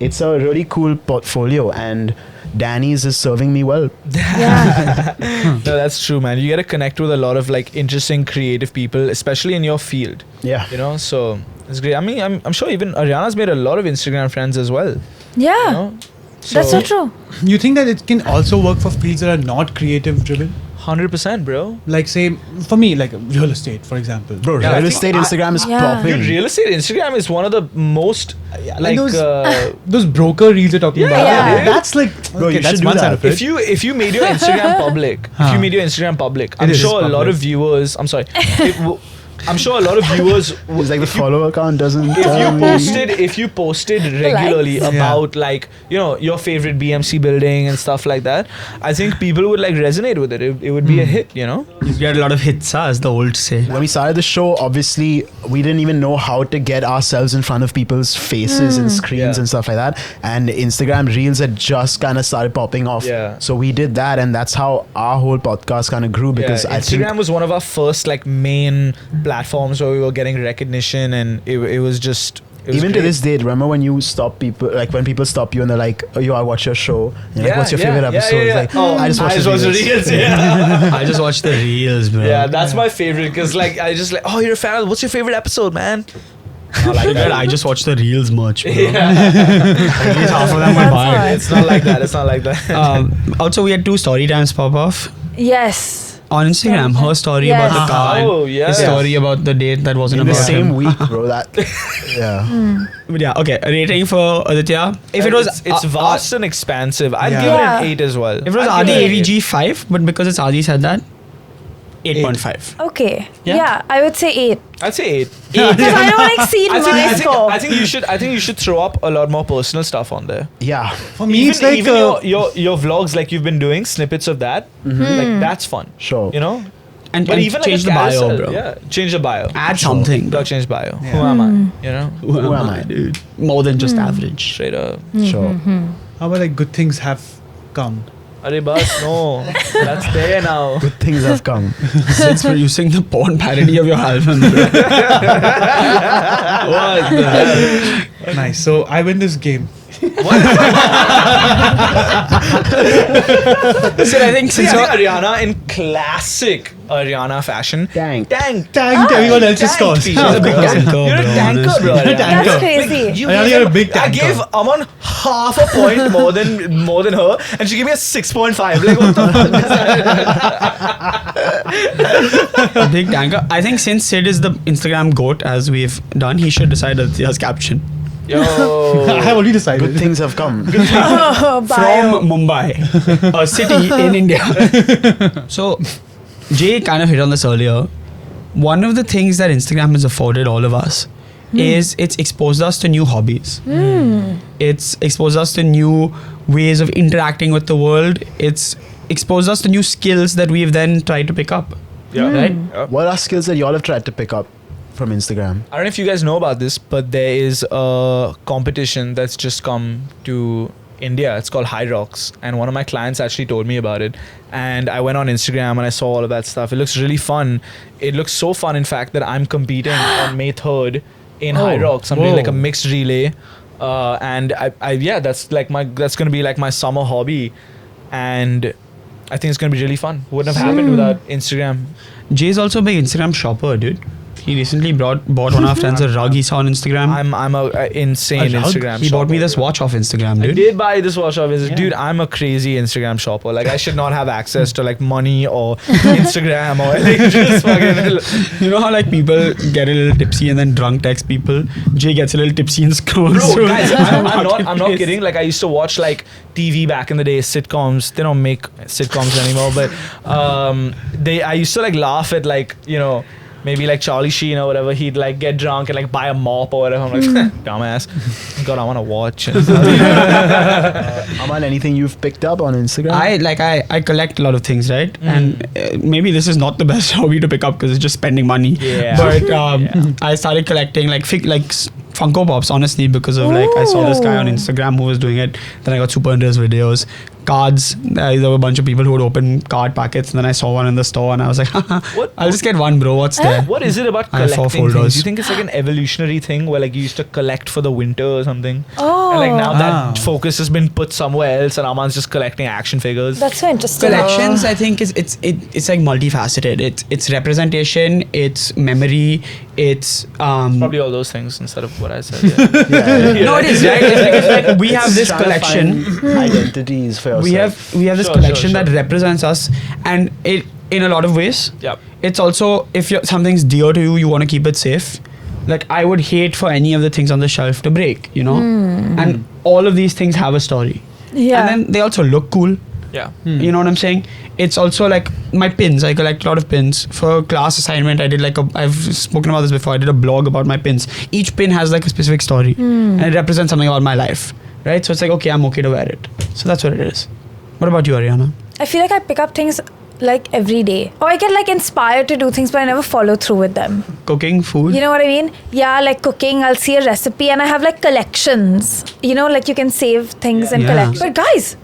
It's a really cool portfolio, and Danny's is serving me well. Yeah. No, that's true, man. You get to connect with a lot of like interesting creative people, especially in your field. Yeah. So it's great. I mean, I'm sure even Ariana's made a lot of Instagram friends as well. Yeah. You know? That's so true. You think that it can also work for fields that are not creative driven? 100%, bro. Like say, for me, like real estate, for example. Bro, Yeah, I real think estate Instagram is Yeah. popping. Dude, real estate Instagram is one of the most like Those broker reels you're talking about. Yeah. That's like, Bro, okay, you that's should do one that. side of it. if you made your Instagram public, I'm is sure a lot public. of viewers. I'm sorry. I'm sure a lot of viewers. It's like the follower count doesn't If you posted regularly Likes. about like your favorite BMC building and stuff like that, I think people would like resonate with it. It would be a hit, You get a lot of hits, as the old say. When we started the show, obviously we didn't even know how to get ourselves in front of people's faces and screens Yeah. and stuff like that. And Instagram Reels had just kind of started popping off. Yeah. So we did that, and that's how our whole podcast kind of grew, because I think Instagram was one of our first like main platforms where we were getting recognition, and it was just. It was even to great. this day, remember when you stop people, like when people stop you and they're like, oh, yo, I watch your show. And you're like, what's your favorite episode? It's like, I just watch the Reels. Reels. Yeah. I just watched the reels, bro. Yeah, that's my favorite because like I just like, oh, you're a fan. What's your favorite episode, man? I like that. I just watched the reels much, bro. Yeah. At least half of them were mine. It's not like that. It's not like that. Also, we had 2 story times pop off Yes. on Instagram. Her story Yes. about the car, and Oh, yeah. his story about the date that wasn't In the about same him. week, bro. That, yeah. But yeah, okay. Rating for Aditya. If it was, it's vast and expansive. I'd Yeah. give it Yeah. an 8 as well. if it was I'd Adi give it an 8. AVG 5, but because it's Adi said that, 8.5. Okay. Yeah? Yeah, I would say 8. I'd say 8. Because I don't exceed my score. I think you should throw up a lot more personal stuff on there. Yeah. For me, it's like even your vlogs like you've been doing snippets of that, like that's fun. Sure. And, But and even change like a the bio, carousel, bro. Yeah, change the bio. Add something. Don't change bio. Yeah. Who am I? Who am I? dude? More than just average. Straight up. Sure. how about like good things have come? Arey bas, no. That's there now. Good things have come. Since producing the porn parody of your album, bro. What the hell? Nice. So I win this game. So I think See, I since think you're, Ariana in classic Ariana fashion. Tank. Tanked everyone else's scores. She's a big tanker, You're a bro, tanker, honestly. bro. Ariana. That's crazy. You Ariana, gave you're a him- big I tanker. gave Aman half a point more than her, and she gave me a 6.5. Like what the fuck? big tanker. I think since Sid is the Instagram goat, as we've done, he should decide Aditya's caption. Yo. I have already decided. Good things have come. Oh, bio. From Mumbai, a city in India. So, Jay kind of hit on this earlier. One of the things that Instagram has afforded all of us is it's exposed us to new hobbies. It's exposed us to new ways of interacting with the world. It's exposed us to new skills that we've then tried to pick up. Yeah. Right? Yeah. What are skills that y'all have tried to pick up from Instagram? I don't know if you guys know about this, but there is a competition that's just come to India. It's called High Rocks, and one of my clients actually told me about it. And I went on Instagram and I saw all of that stuff. It looks really fun. It looks so fun, in fact, that I'm competing on May 3rd in High Rocks. I'm doing like a mixed relay, and that's gonna be like my summer hobby, and I think it's gonna be really fun. Wouldn't have happened without Instagram. Jay's also a big Instagram shopper, dude. He recently bought one of our friends a rug he saw on Instagram. I'm a insane A rug? Instagram He bought me shopper, this dude. watch off Instagram, I dude. did buy this watch off Instagram. Yeah. Dude, I'm a crazy Instagram shopper. Like, I should not have access to like money or Instagram or like just fucking. You know how like people get a little tipsy and then drunk text people? Jay gets a little tipsy and scrolls Bro, through. guys, I'm not Marketplace. kidding. Like, I used to watch like TV back in the day, sitcoms. They don't make sitcoms anymore, but I used to like laugh at like, you know, maybe like Charlie Sheen or whatever. He'd like get drunk and like buy a mop or whatever. I'm like, dumbass. God, I want to watch. Aman, anything you've picked up on Instagram? I collect a lot of things, right? And maybe this is not the best hobby to pick up because it's just spending money. Yeah. But I started collecting like Funko Pops, honestly, because of like I saw this guy on Instagram who was doing it. Then I got super into his videos. Cards. There were a bunch of people who would open card packets, and then I saw one in the store, and I was like, What? I'll just get one, bro. What's there? What is it about I have 4 collecting things? folders. Do you think it's like an evolutionary thing where like you used to collect for the winter or something? Oh. And like now that Ah. focus has been put somewhere else and Aman's just collecting action figures. That's so interesting. Collections, I think, it's like multifaceted. It's representation, it's memory, it's Probably all those things instead of what I said. Yeah. No, it is right. It's like we have this Trying to collection. find identities for yourself. We have this Sure, collection sure. that represents us, and it in a lot of ways. Yep. It's also if something's dear to you, you want to keep it safe. Like I would hate for any of the things on the shelf to break, you know. And all of these things have a story. Yeah. And then they also look cool. Yeah. You know what I'm saying? It's also like my pins. I collect a lot of pins. For class assignment, I did I've spoken about this before. I did a blog about my pins. Each pin has like a specific story, and it represents something about my life, right? So it's like, okay, I'm okay to wear it. So that's what it is. What about you, Ariana? I feel like I pick up things like every day. Or I get like inspired to do things, but I never follow through with them. Cooking, food. You know what I mean? Yeah, like cooking, I'll see a recipe and I have like collections. You know, like you can save things and Yeah. collect. But guys,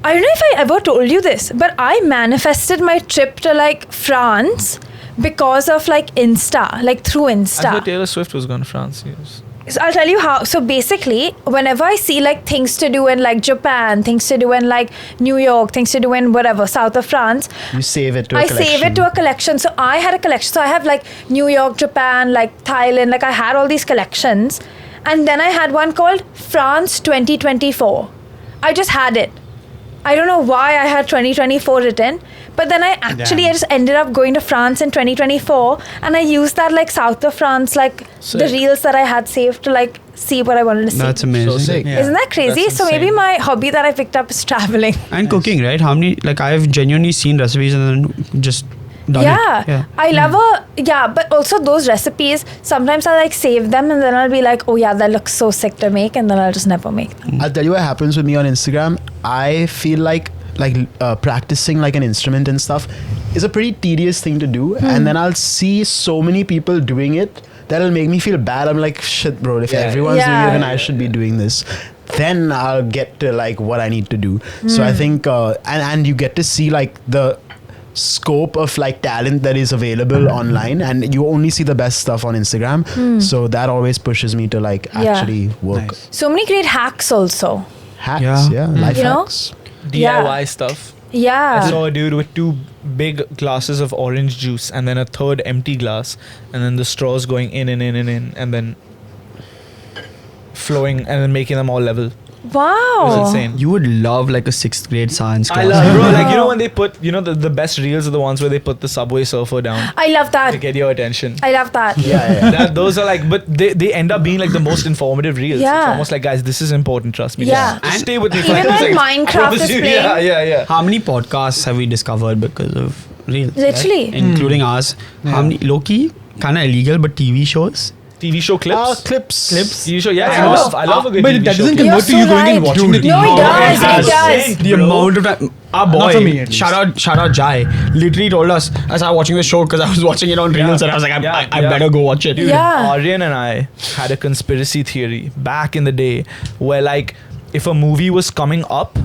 I don't know if I ever told you this, but I manifested my trip to like France because of like Insta, like through I Insta. thought Taylor Swift was going to France. Yes. So I'll tell you how. So basically, whenever I see like things to do in like Japan, things to do in like New York, things to do in whatever, south of France, You save it to a I collection. save it to a collection. So I had a collection. So I have like New York, Japan, like Thailand, like I had all these collections. And then I had one called France 2024. I just had it. I don't know why I had 2024 written, but then I just ended up going to France in 2024 and I used that like south of France, like the Sick. reels that I had saved to like see what I wanted to see. That's amazing. So sick. Yeah. Isn't that crazy? That's So maybe insane. my hobby that I picked up is traveling. And cooking, right? How many? Like I've genuinely seen recipes and then just done Yeah. it. Yeah. I love but also those recipes, sometimes I like save them and then I'll be like, oh yeah, that looks so sick to make, and then I'll just never make them. I'll tell you what happens with me on Instagram. I feel like practicing like an instrument and stuff is a pretty tedious thing to do, and then I'll see so many people doing it that'll make me feel bad. I'm like, shit, bro, if everyone's doing it, then I should be doing this. Then I'll get to like what I need to do. So I think and you get to see like the scope of like talent that is available online, and you only see the best stuff on Instagram. So that always pushes me to like actually work. Nice. So many great hacks also. Hacks, life You know? hacks. DIY stuff. Yeah. I saw a dude with 2 big glasses of orange juice and then a third empty glass, and then the straws going in and in and in, and then flowing and then making them all level. It Wow. was insane. You would love like a 6th grade science class. I love, bro, like, you know when they put, you know, the best reels are the ones where they put the Subway Surfer down I love to that. get your attention. I love that. Those are like, but they end up being like the most informative reels. It's Yeah. almost like, guys, this is important, trust me. Yeah. Just stay with me for Even like 2 when seconds. I Minecraft promise is you. playing. Yeah. How many podcasts have we discovered because of reels? Literally. Right? Including ours. How many low-key, kind of illegal, but TV shows? TV show clips. Clips. TV show, yeah. Yeah. I love a good But TV that show doesn't clip. convert to You're you so going and right. watching the TV. No, it does. it It does. The amount of time. Our boy, Not for me, at least. shout out Jai, literally told us I started watching the show because I was watching it on Reels and I was like, I better go watch it. Dude, Yeah. Aryan and I had a conspiracy theory back in the day where, like, if a movie was coming up,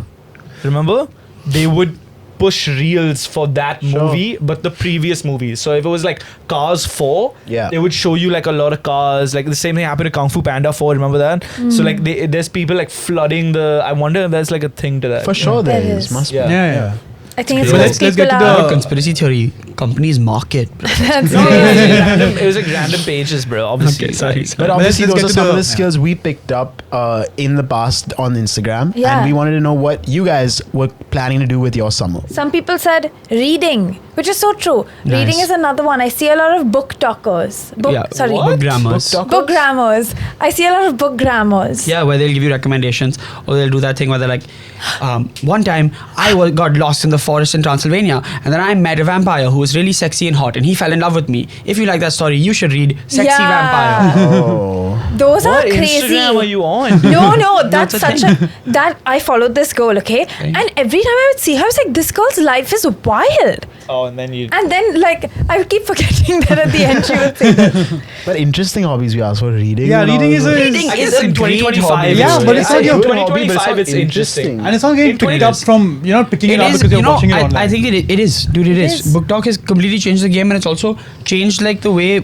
remember, they would push reels for that movie, but the previous movies. So if it was like Cars 4, they would show you like a lot of cars. Like the same thing happened to Kung Fu Panda 4, remember that? So like there's people like flooding the, I wonder if there's like a thing to that. For sure there There is. is. Must be. Yeah. Yeah. I think it's But because let's get people to are. the- Conspiracy theory. Companies market. Bro. That's No, great. it was like random pages, bro. Obviously. Okay, sorry. But Let's obviously, just those get are to some of the- the skills we picked up in the past on Instagram. Yeah. And we wanted to know what you guys were planning to do with your summer. Some people said reading, which is so true. Nice. Reading is another one. I see a lot of book talkers. Sorry. Book grammars. Book grammars. I see a lot of book grammars. Yeah, where they'll give you recommendations, or they'll do that thing where they're like, one time I got lost in the forest in Transylvania, and then I met a vampire who was really sexy and hot, and he fell in love with me. If you like that story, you should read Sexy Yeah. Vampire. Oh. Those What are crazy. Instagram are you on? No, that's a such thing. that I followed this girl, okay? And every time I would see her, I was like, this girl's life is wild. Oh, and then you. And then, like, I would keep forgetting that at the end she would say that. But interesting hobbies we asked for reading. Yeah, and all reading is those. a- Reading I is guess a in great 2025. hobby. Yeah, but it's not your good good hobby, but it's 2025, not it's interesting. And it's not getting In picked up 20 from, you're not picking it, It up is, because you're you know, watching it online. I think it is, dude. It is. is. Book Talk has completely changed the game, and it's also changed like the way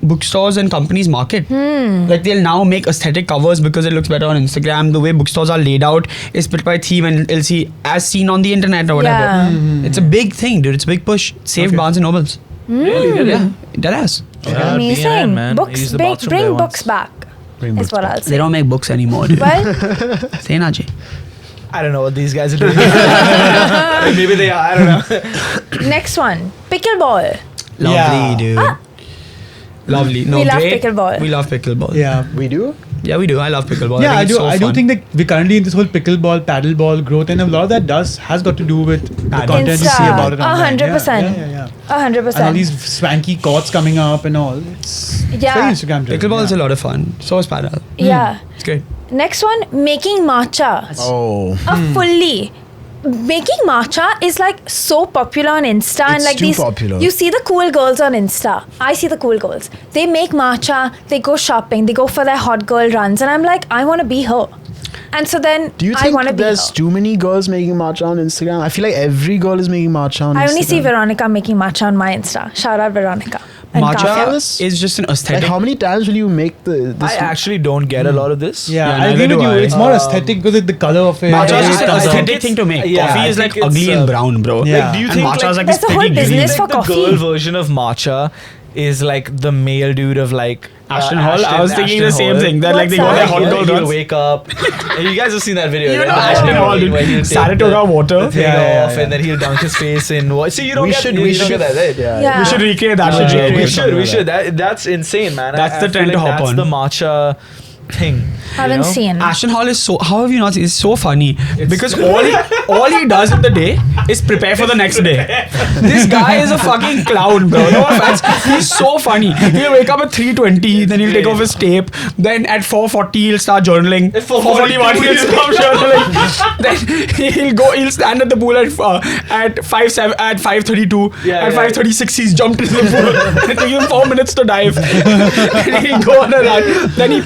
bookstores and companies market. Like they'll now make aesthetic covers because it looks better on Instagram. The way bookstores are laid out is split by theme, and it'll see as seen on the internet or whatever. Yeah. It's a big thing, dude. It's a big push. Save Okay. Barnes and Nobles. Really? Did it? Yeah, that has. Yeah, Amazing. BN, man. I Books, used the bring bathroom there books once. back. Bring Is books what back. I'll say. They don't make books anymore, dude. Well, Say na, Jay. I don't know what these guys are doing. Maybe they are. I don't know. next one, pickleball. Lovely, Yeah. dude. Lovely. No, We love great. pickleball. We love pickleball. Yeah. We do? Yeah, we do. I love pickleball. Yeah, I think do. it's so I do fun. think that we're currently in this whole pickleball, paddleball growth, and a lot of that has got to do with the content you see Insta. about it. online. 100%. Yeah. 100%. And all these swanky courts coming up and all. It's Yeah. very Instagram driven. Pickleball is a yeah. lot of fun. So is paddle. Yeah. It's great. Next one, making matcha. Oh. Fully. Making matcha is like so popular on Insta and It's like too these popular. you see the cool girls on Insta. I see the cool girls. They make matcha, they go shopping, they go for their hot girl runs, and I'm like, I want to be her. And so then Do you I think want to be her. there's too many girls making matcha on Instagram? I feel like every girl is making matcha on Instagram. I only see Veronica making matcha on my Insta. Shout out Veronica. And Matcha Kafia. is just an Like, aesthetic. how many times will you make this? I actually don't get a lot of this. Yeah, Yeah, I neither agree with do you. I. It's more aesthetic because of the color of it. Matcha is Yeah, just an I think aesthetic it's- thing to make. yeah, Coffee I is like think it's, ugly and brown, bro. Yeah. Like, do you And think matcha like, is like There's this a whole pretty green. business for the coffee. girl version of matcha is like the male dude of like Ashton Hall? I was thinking the same thing. That like they go What's their that? hot girl He'll runs. wake up. And you guys have seen that video, You right? know The Ashton morning Hall, dude. where he'll take Saratoga water. the thing Yeah, off, yeah. and then he'll dunk his face in what? See, you don't We get should. you We don't should. get that, right? Yeah. We should recreate that. We Jay. should. We should. That's insane, man. That's I the feel trend to hop that's on. the matcha thing. Haven't you know? seen. Ashton Hall is so. How have you not seen? It's so funny because all he does in the day is prepare for the next day. This guy is a fucking clown, bro. No offense. He's so funny. He'll wake up at 3:20, then he'll take off his tape. Then at 4:40 he'll start journaling. At 4:41 he'll stop journaling. Then he'll stand at the pool at 5:32. Yeah, At yeah. 5:36 he's jumped into the pool. It takes him 4 minutes to dive. And he'll go on a run. Then he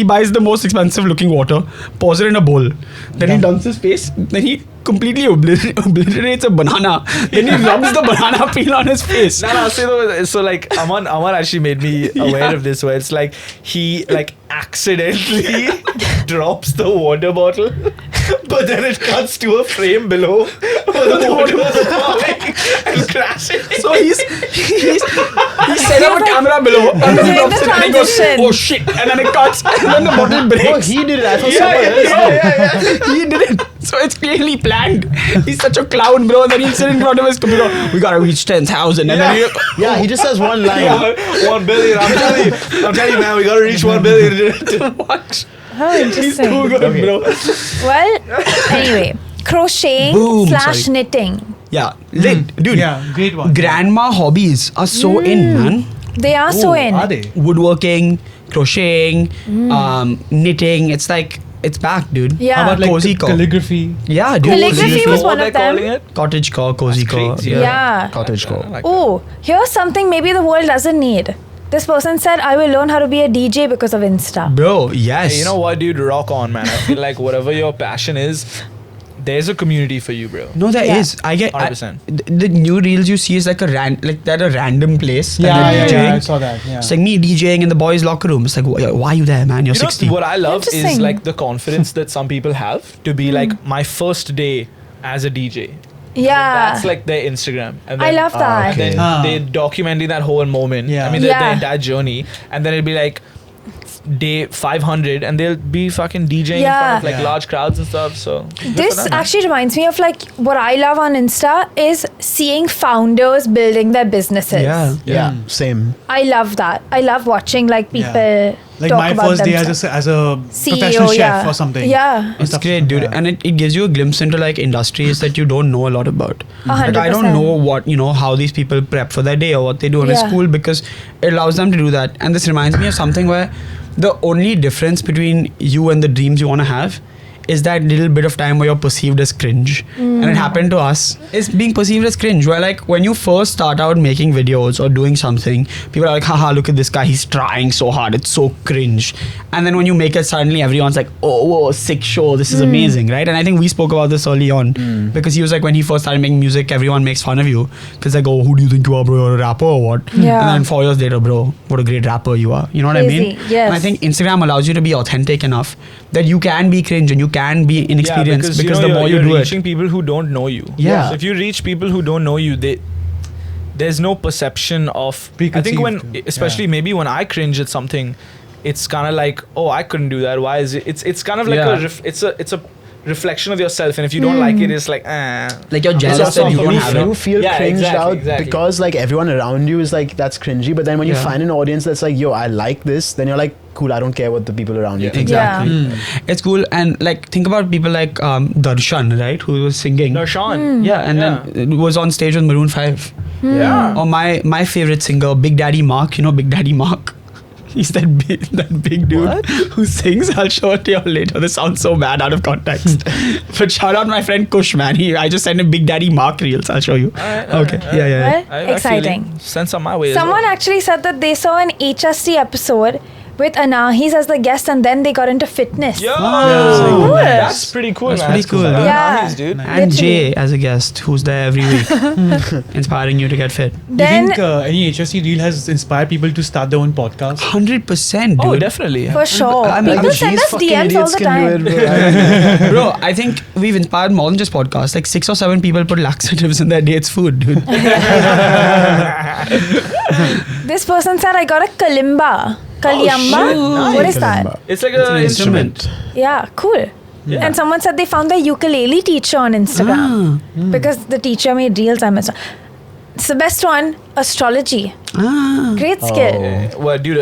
buys the most expensive looking water, pours it in a bowl. Then he dunks his face. Then he completely obliterates a banana. Then he rubs the banana peel on his face. No, so like Aman actually made me aware of this, where it's like he like accidentally drops the water bottle, but then it cuts to a frame below where the water was falling and crashing. So he set up a camera below and then he Doing drops the it and he goes, transition. oh shit, and then it cuts and then the bottle Oh, breaks. he did it. I thought someone else did. He did it. So it's clearly planned. He's such a clown, bro. And then he'll sit in front of his computer. We gotta reach 10,000. And then Yeah, he just has one line. 1 billion. I'm telling you, man, we gotta reach 1 billion to watch. How interesting. too good, bro. Well, anyway, crocheting Boom, slash sorry. knitting. Yeah, lit, dude. Yeah, great one. Grandma hobbies are so in, man. They are so in. Are they? Woodworking, crocheting, knitting. It's like it's back, dude. Yeah. How about Like cozy core? calligraphy. Yeah, dude. Calligraphy was What one of they're them. calling it? Cottage core, cozy That's core. crazy. Yeah. Cottage core. Oh, here's something maybe the world doesn't need. This person said, I will learn how to be a DJ because of Insta. Bro, yes. Hey, you know what, dude? Rock on, man. I feel like whatever your passion is, there's a community for you, bro. No, there is. Yeah. I get 100%. the new reels you see is like a random place. that Yeah, they're yeah, DJing. I saw that. Yeah. It's like me DJing in the boys' locker room. It's like, why are you there, man? You're You know 60. what I love is Interesting. like the confidence that some people have to be like my first day as a DJ. Yeah. That's like their Instagram. And I then, love that. okay. And then they documenting that whole moment. Yeah. I mean, the Yeah. entire journey. And then it'll be like day 500 and they'll be fucking DJing in Yeah. front of like Yeah. large crowds and stuff. So good for This them, man. actually reminds me of like what I love on Insta is seeing founders building their businesses. Yeah, same. I love that. I love watching like people Like talk my about first day themselves. as a CEO, professional chef yeah. or something. Yeah. It's great, dude, Yeah. and it gives you a glimpse into like industries that you don't know a lot about. Like, I don't 100%. know what how these people prep for their day or what they do in Yeah. school because it allows them to do that. And this reminds me of something where the only difference between you and the dreams you want to have is that little bit of time where you're perceived as cringe. And it happened to us. It's being perceived as cringe. Where like when you first start out making videos or doing something, people are like, haha, look at this guy, he's trying so hard, it's so cringe. And then when you make it, suddenly everyone's like, oh, whoa, sick show, this is amazing, right? And I think we spoke about this early on because he was like, when he first started making music, everyone makes fun of you because like, oh, who do you think you are, bro? You're a rapper or what? Yeah. And then 4 years later, bro, what a great rapper you are. You know what I mean? Crazy, yes. And I think Instagram allows you to be authentic enough that you can be cringe and you can be inexperienced because the more you you're do reaching it. people who don't know you. Yeah. So if you reach people who don't know you, there's no perception of. I think when, Preconceived, especially maybe when I cringe at something, it's kind of like, oh, I couldn't do that. Why is it? It's kind of like Yeah. it's a reflection of yourself, and if you don't like it, it's like, Like you're It's jealous also that you for don't me, have you it. feel Yeah, cringed exactly, out exactly. because like everyone around you is like that's cringy, but then when you Yeah. find an audience that's like, yo, I like this, then you're like, cool, I don't care what the people around you Yeah. think. Exactly. It's cool. And like think about people like Darshan, right? Who was singing. no, Sean. Yeah, and then was on stage with Maroon 5. Yeah. Or my favorite singer, Big Daddy Mark. You know Big Daddy Mark? He's that big dude What? who sings. I'll show it to you later. This sounds so bad out of context. But shout out my friend Kush, man. I just sent him Big Daddy Mark reels. I'll show you. Okay. Yeah. Well, exciting. Send some my way. Someone actually said that they saw an HST episode with Anahis as the guest and then they got into fitness. Yo, Cool. that's pretty cool. That's man. pretty cool. Yeah. Nice, dude. And Literally. Jay as a guest, who's there every week, inspiring you to get fit. Do you Then, think any HSC reel has inspired people to start their own podcast? 100%, dude. Oh, definitely. for sure. I'm like, People send these us fucking DMs all idiots the can do time. it, bro. Bro, I think we've inspired more than just podcasts. Like 6 or 7 people put laxatives in their date's food, dude. This person said, I got a kalimba. Kalyamba? shit. What is that? Kalimba. It's like It's an an instrument. Yeah, cool. Yeah. And someone said they found their ukulele teacher on Instagram because the teacher made reels. It's the best one, astrology. Great skill. Well, dude,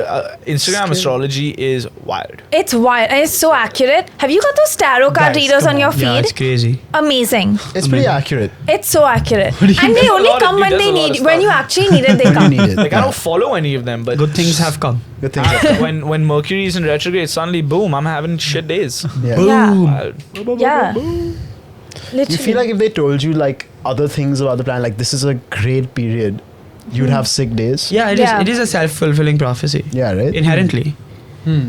Instagram astrology is wild. It's wild and it's so accurate. Have you got those tarot card Guys, readers come on your on. feed? Yeah, it's crazy. Amazing. It's pretty accurate. It's so accurate. And they only lot of- come it when does they a lot of need, when stuff. you actually need it, they You come. need it. Like I yeah. don't follow any of them, but Good things have come. Good things. when Mercury is in retrograde, suddenly boom, I'm having shit days. Yeah. Yeah. Wild. Yeah. Literally. You feel like if they told you like other things about the planet, like this is a great period, you'd have sick days. Yeah, Yeah. it is a self-fulfilling prophecy. Yeah, right? Inherently.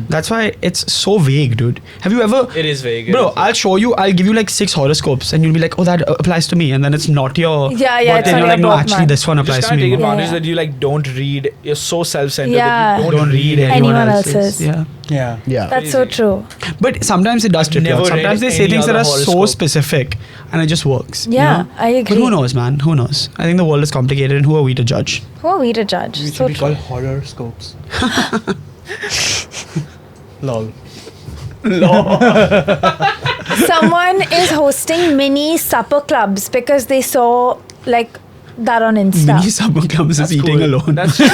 That's why it's so vague, dude. Have you ever... It is vague. Bro, I'll show you, I'll give you like 6 horoscopes and you'll be like, oh, that applies to me. And then it's not your... Yeah, yeah, But it's then not you're your like, no, birth actually month. this one applies just to kind of me. take more. advantage Yeah. that you like don't read. You're so self-centered Yeah. that you Don't read anyone else's. Yeah. Yeah. Yeah. That's so Crazy. true. But sometimes it does trip you never out. Sometimes read they say any things that other are so horoscope. specific and it just works. you Yeah, know? I agree. But who knows, man? Who knows? I think the world is complicated and who are we to judge? Who are we to judge? We So should be true. called horoscopes. Lol. Someone is hosting mini supper clubs because they saw like that on Insta. Mini supper clubs is eating alone. That's No,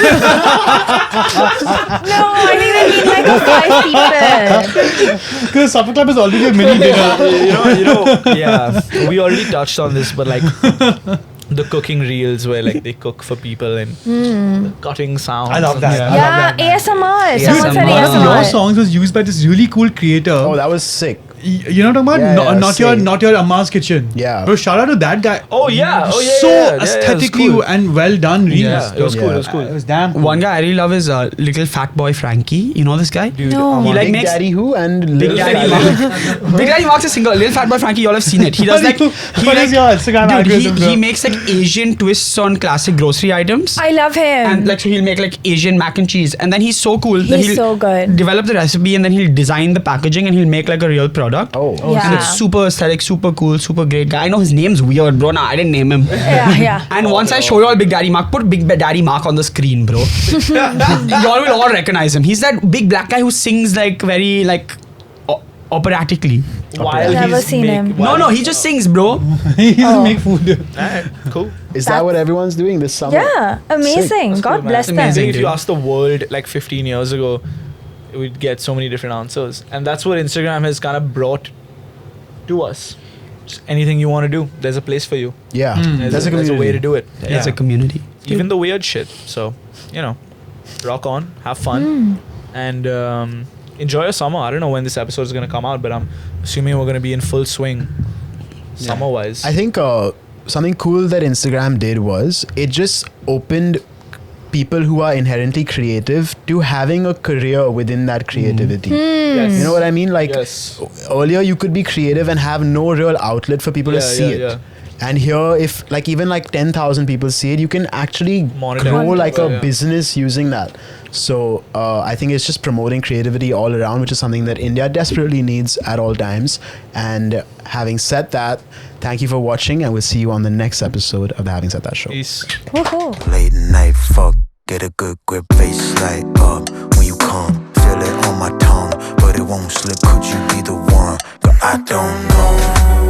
I think they need like a 5 people. Because supper club is already a mini dinner. you know, yeah. We already touched on this, but like the cooking reels where like they cook for people and the cutting sounds. I love and that. stuff. I Yeah, love that, ASMR. Someone said ASMR. One of your ASMR. songs was used by this really cool creator. Oh, that was sick. You know what I'm talking Yeah, about? yeah, Not your Amma's Kitchen. Yeah. Bro, shout out to that guy. Oh, yeah. Oh, yeah, So yeah, yeah. Yeah, it was aesthetically cool. and well done reels. Yeah, it was cool. It was Yeah. cool. It was damn cool. One guy I really love is little fat boy Frankie. You know this guy? Dude, No. He like Big makes Daddy Who and Big Little Daddy Daddy. Mark. Big Daddy Mark's a single. Little fat boy Frankie, y'all have seen it. He does like What is your Instagram dude, algorithm, bro? he makes like Asian twists on classic grocery items. I love him. And like so he'll make like Asian mac and cheese, and then he's so cool that He's he'll so good. develop the recipe and then he'll design the packaging and he'll make like a real product. product. Oh. Yeah. And it's super aesthetic, super cool, super great guy. I know his name's weird, bro. Nah, I didn't name him. Yeah. And once I show you all Big Daddy Mark, put Big Daddy Mark on the screen, bro. Y'all will all recognize him. He's that big black guy who sings like very like operatically. While Never he's seen him. No, he just sings, bro. He doesn't Oh. make food. Alright, cool. Is that what everyone's doing this summer? Yeah, amazing. That's God cool, man. bless them. I think if dude. you asked the world like 15 years ago, we'd get so many different answers. And that's what Instagram has kind of brought to us. Just anything you want to do, there's a place for you. Yeah. There's, That's a there's a way to community. do it. It's a community. Even the weird shit. So, rock on, have fun, and enjoy your summer. I don't know when this episode is going to come out, but I'm assuming we're going to be in full swing summer wise. I think something cool that Instagram did was it just opened people who are inherently creative to having a career within that creativity. Yes. You know what I mean? Like Yes. earlier you could be creative and have no real outlet for people to see it. And here, if like even like 10,000 people see it, you can actually Monetize grow it. like a Yeah. business using that. So I think it's just promoting creativity all around, which is something that India desperately needs at all times. And having said that, thank you for watching, and we'll see you on the next episode of the Having Said That show. Peace. Woohoo. Late night fuck, get a good grip, face light up when you come. Feel it on my tongue, but it won't slip. Could you be the one? But I don't know.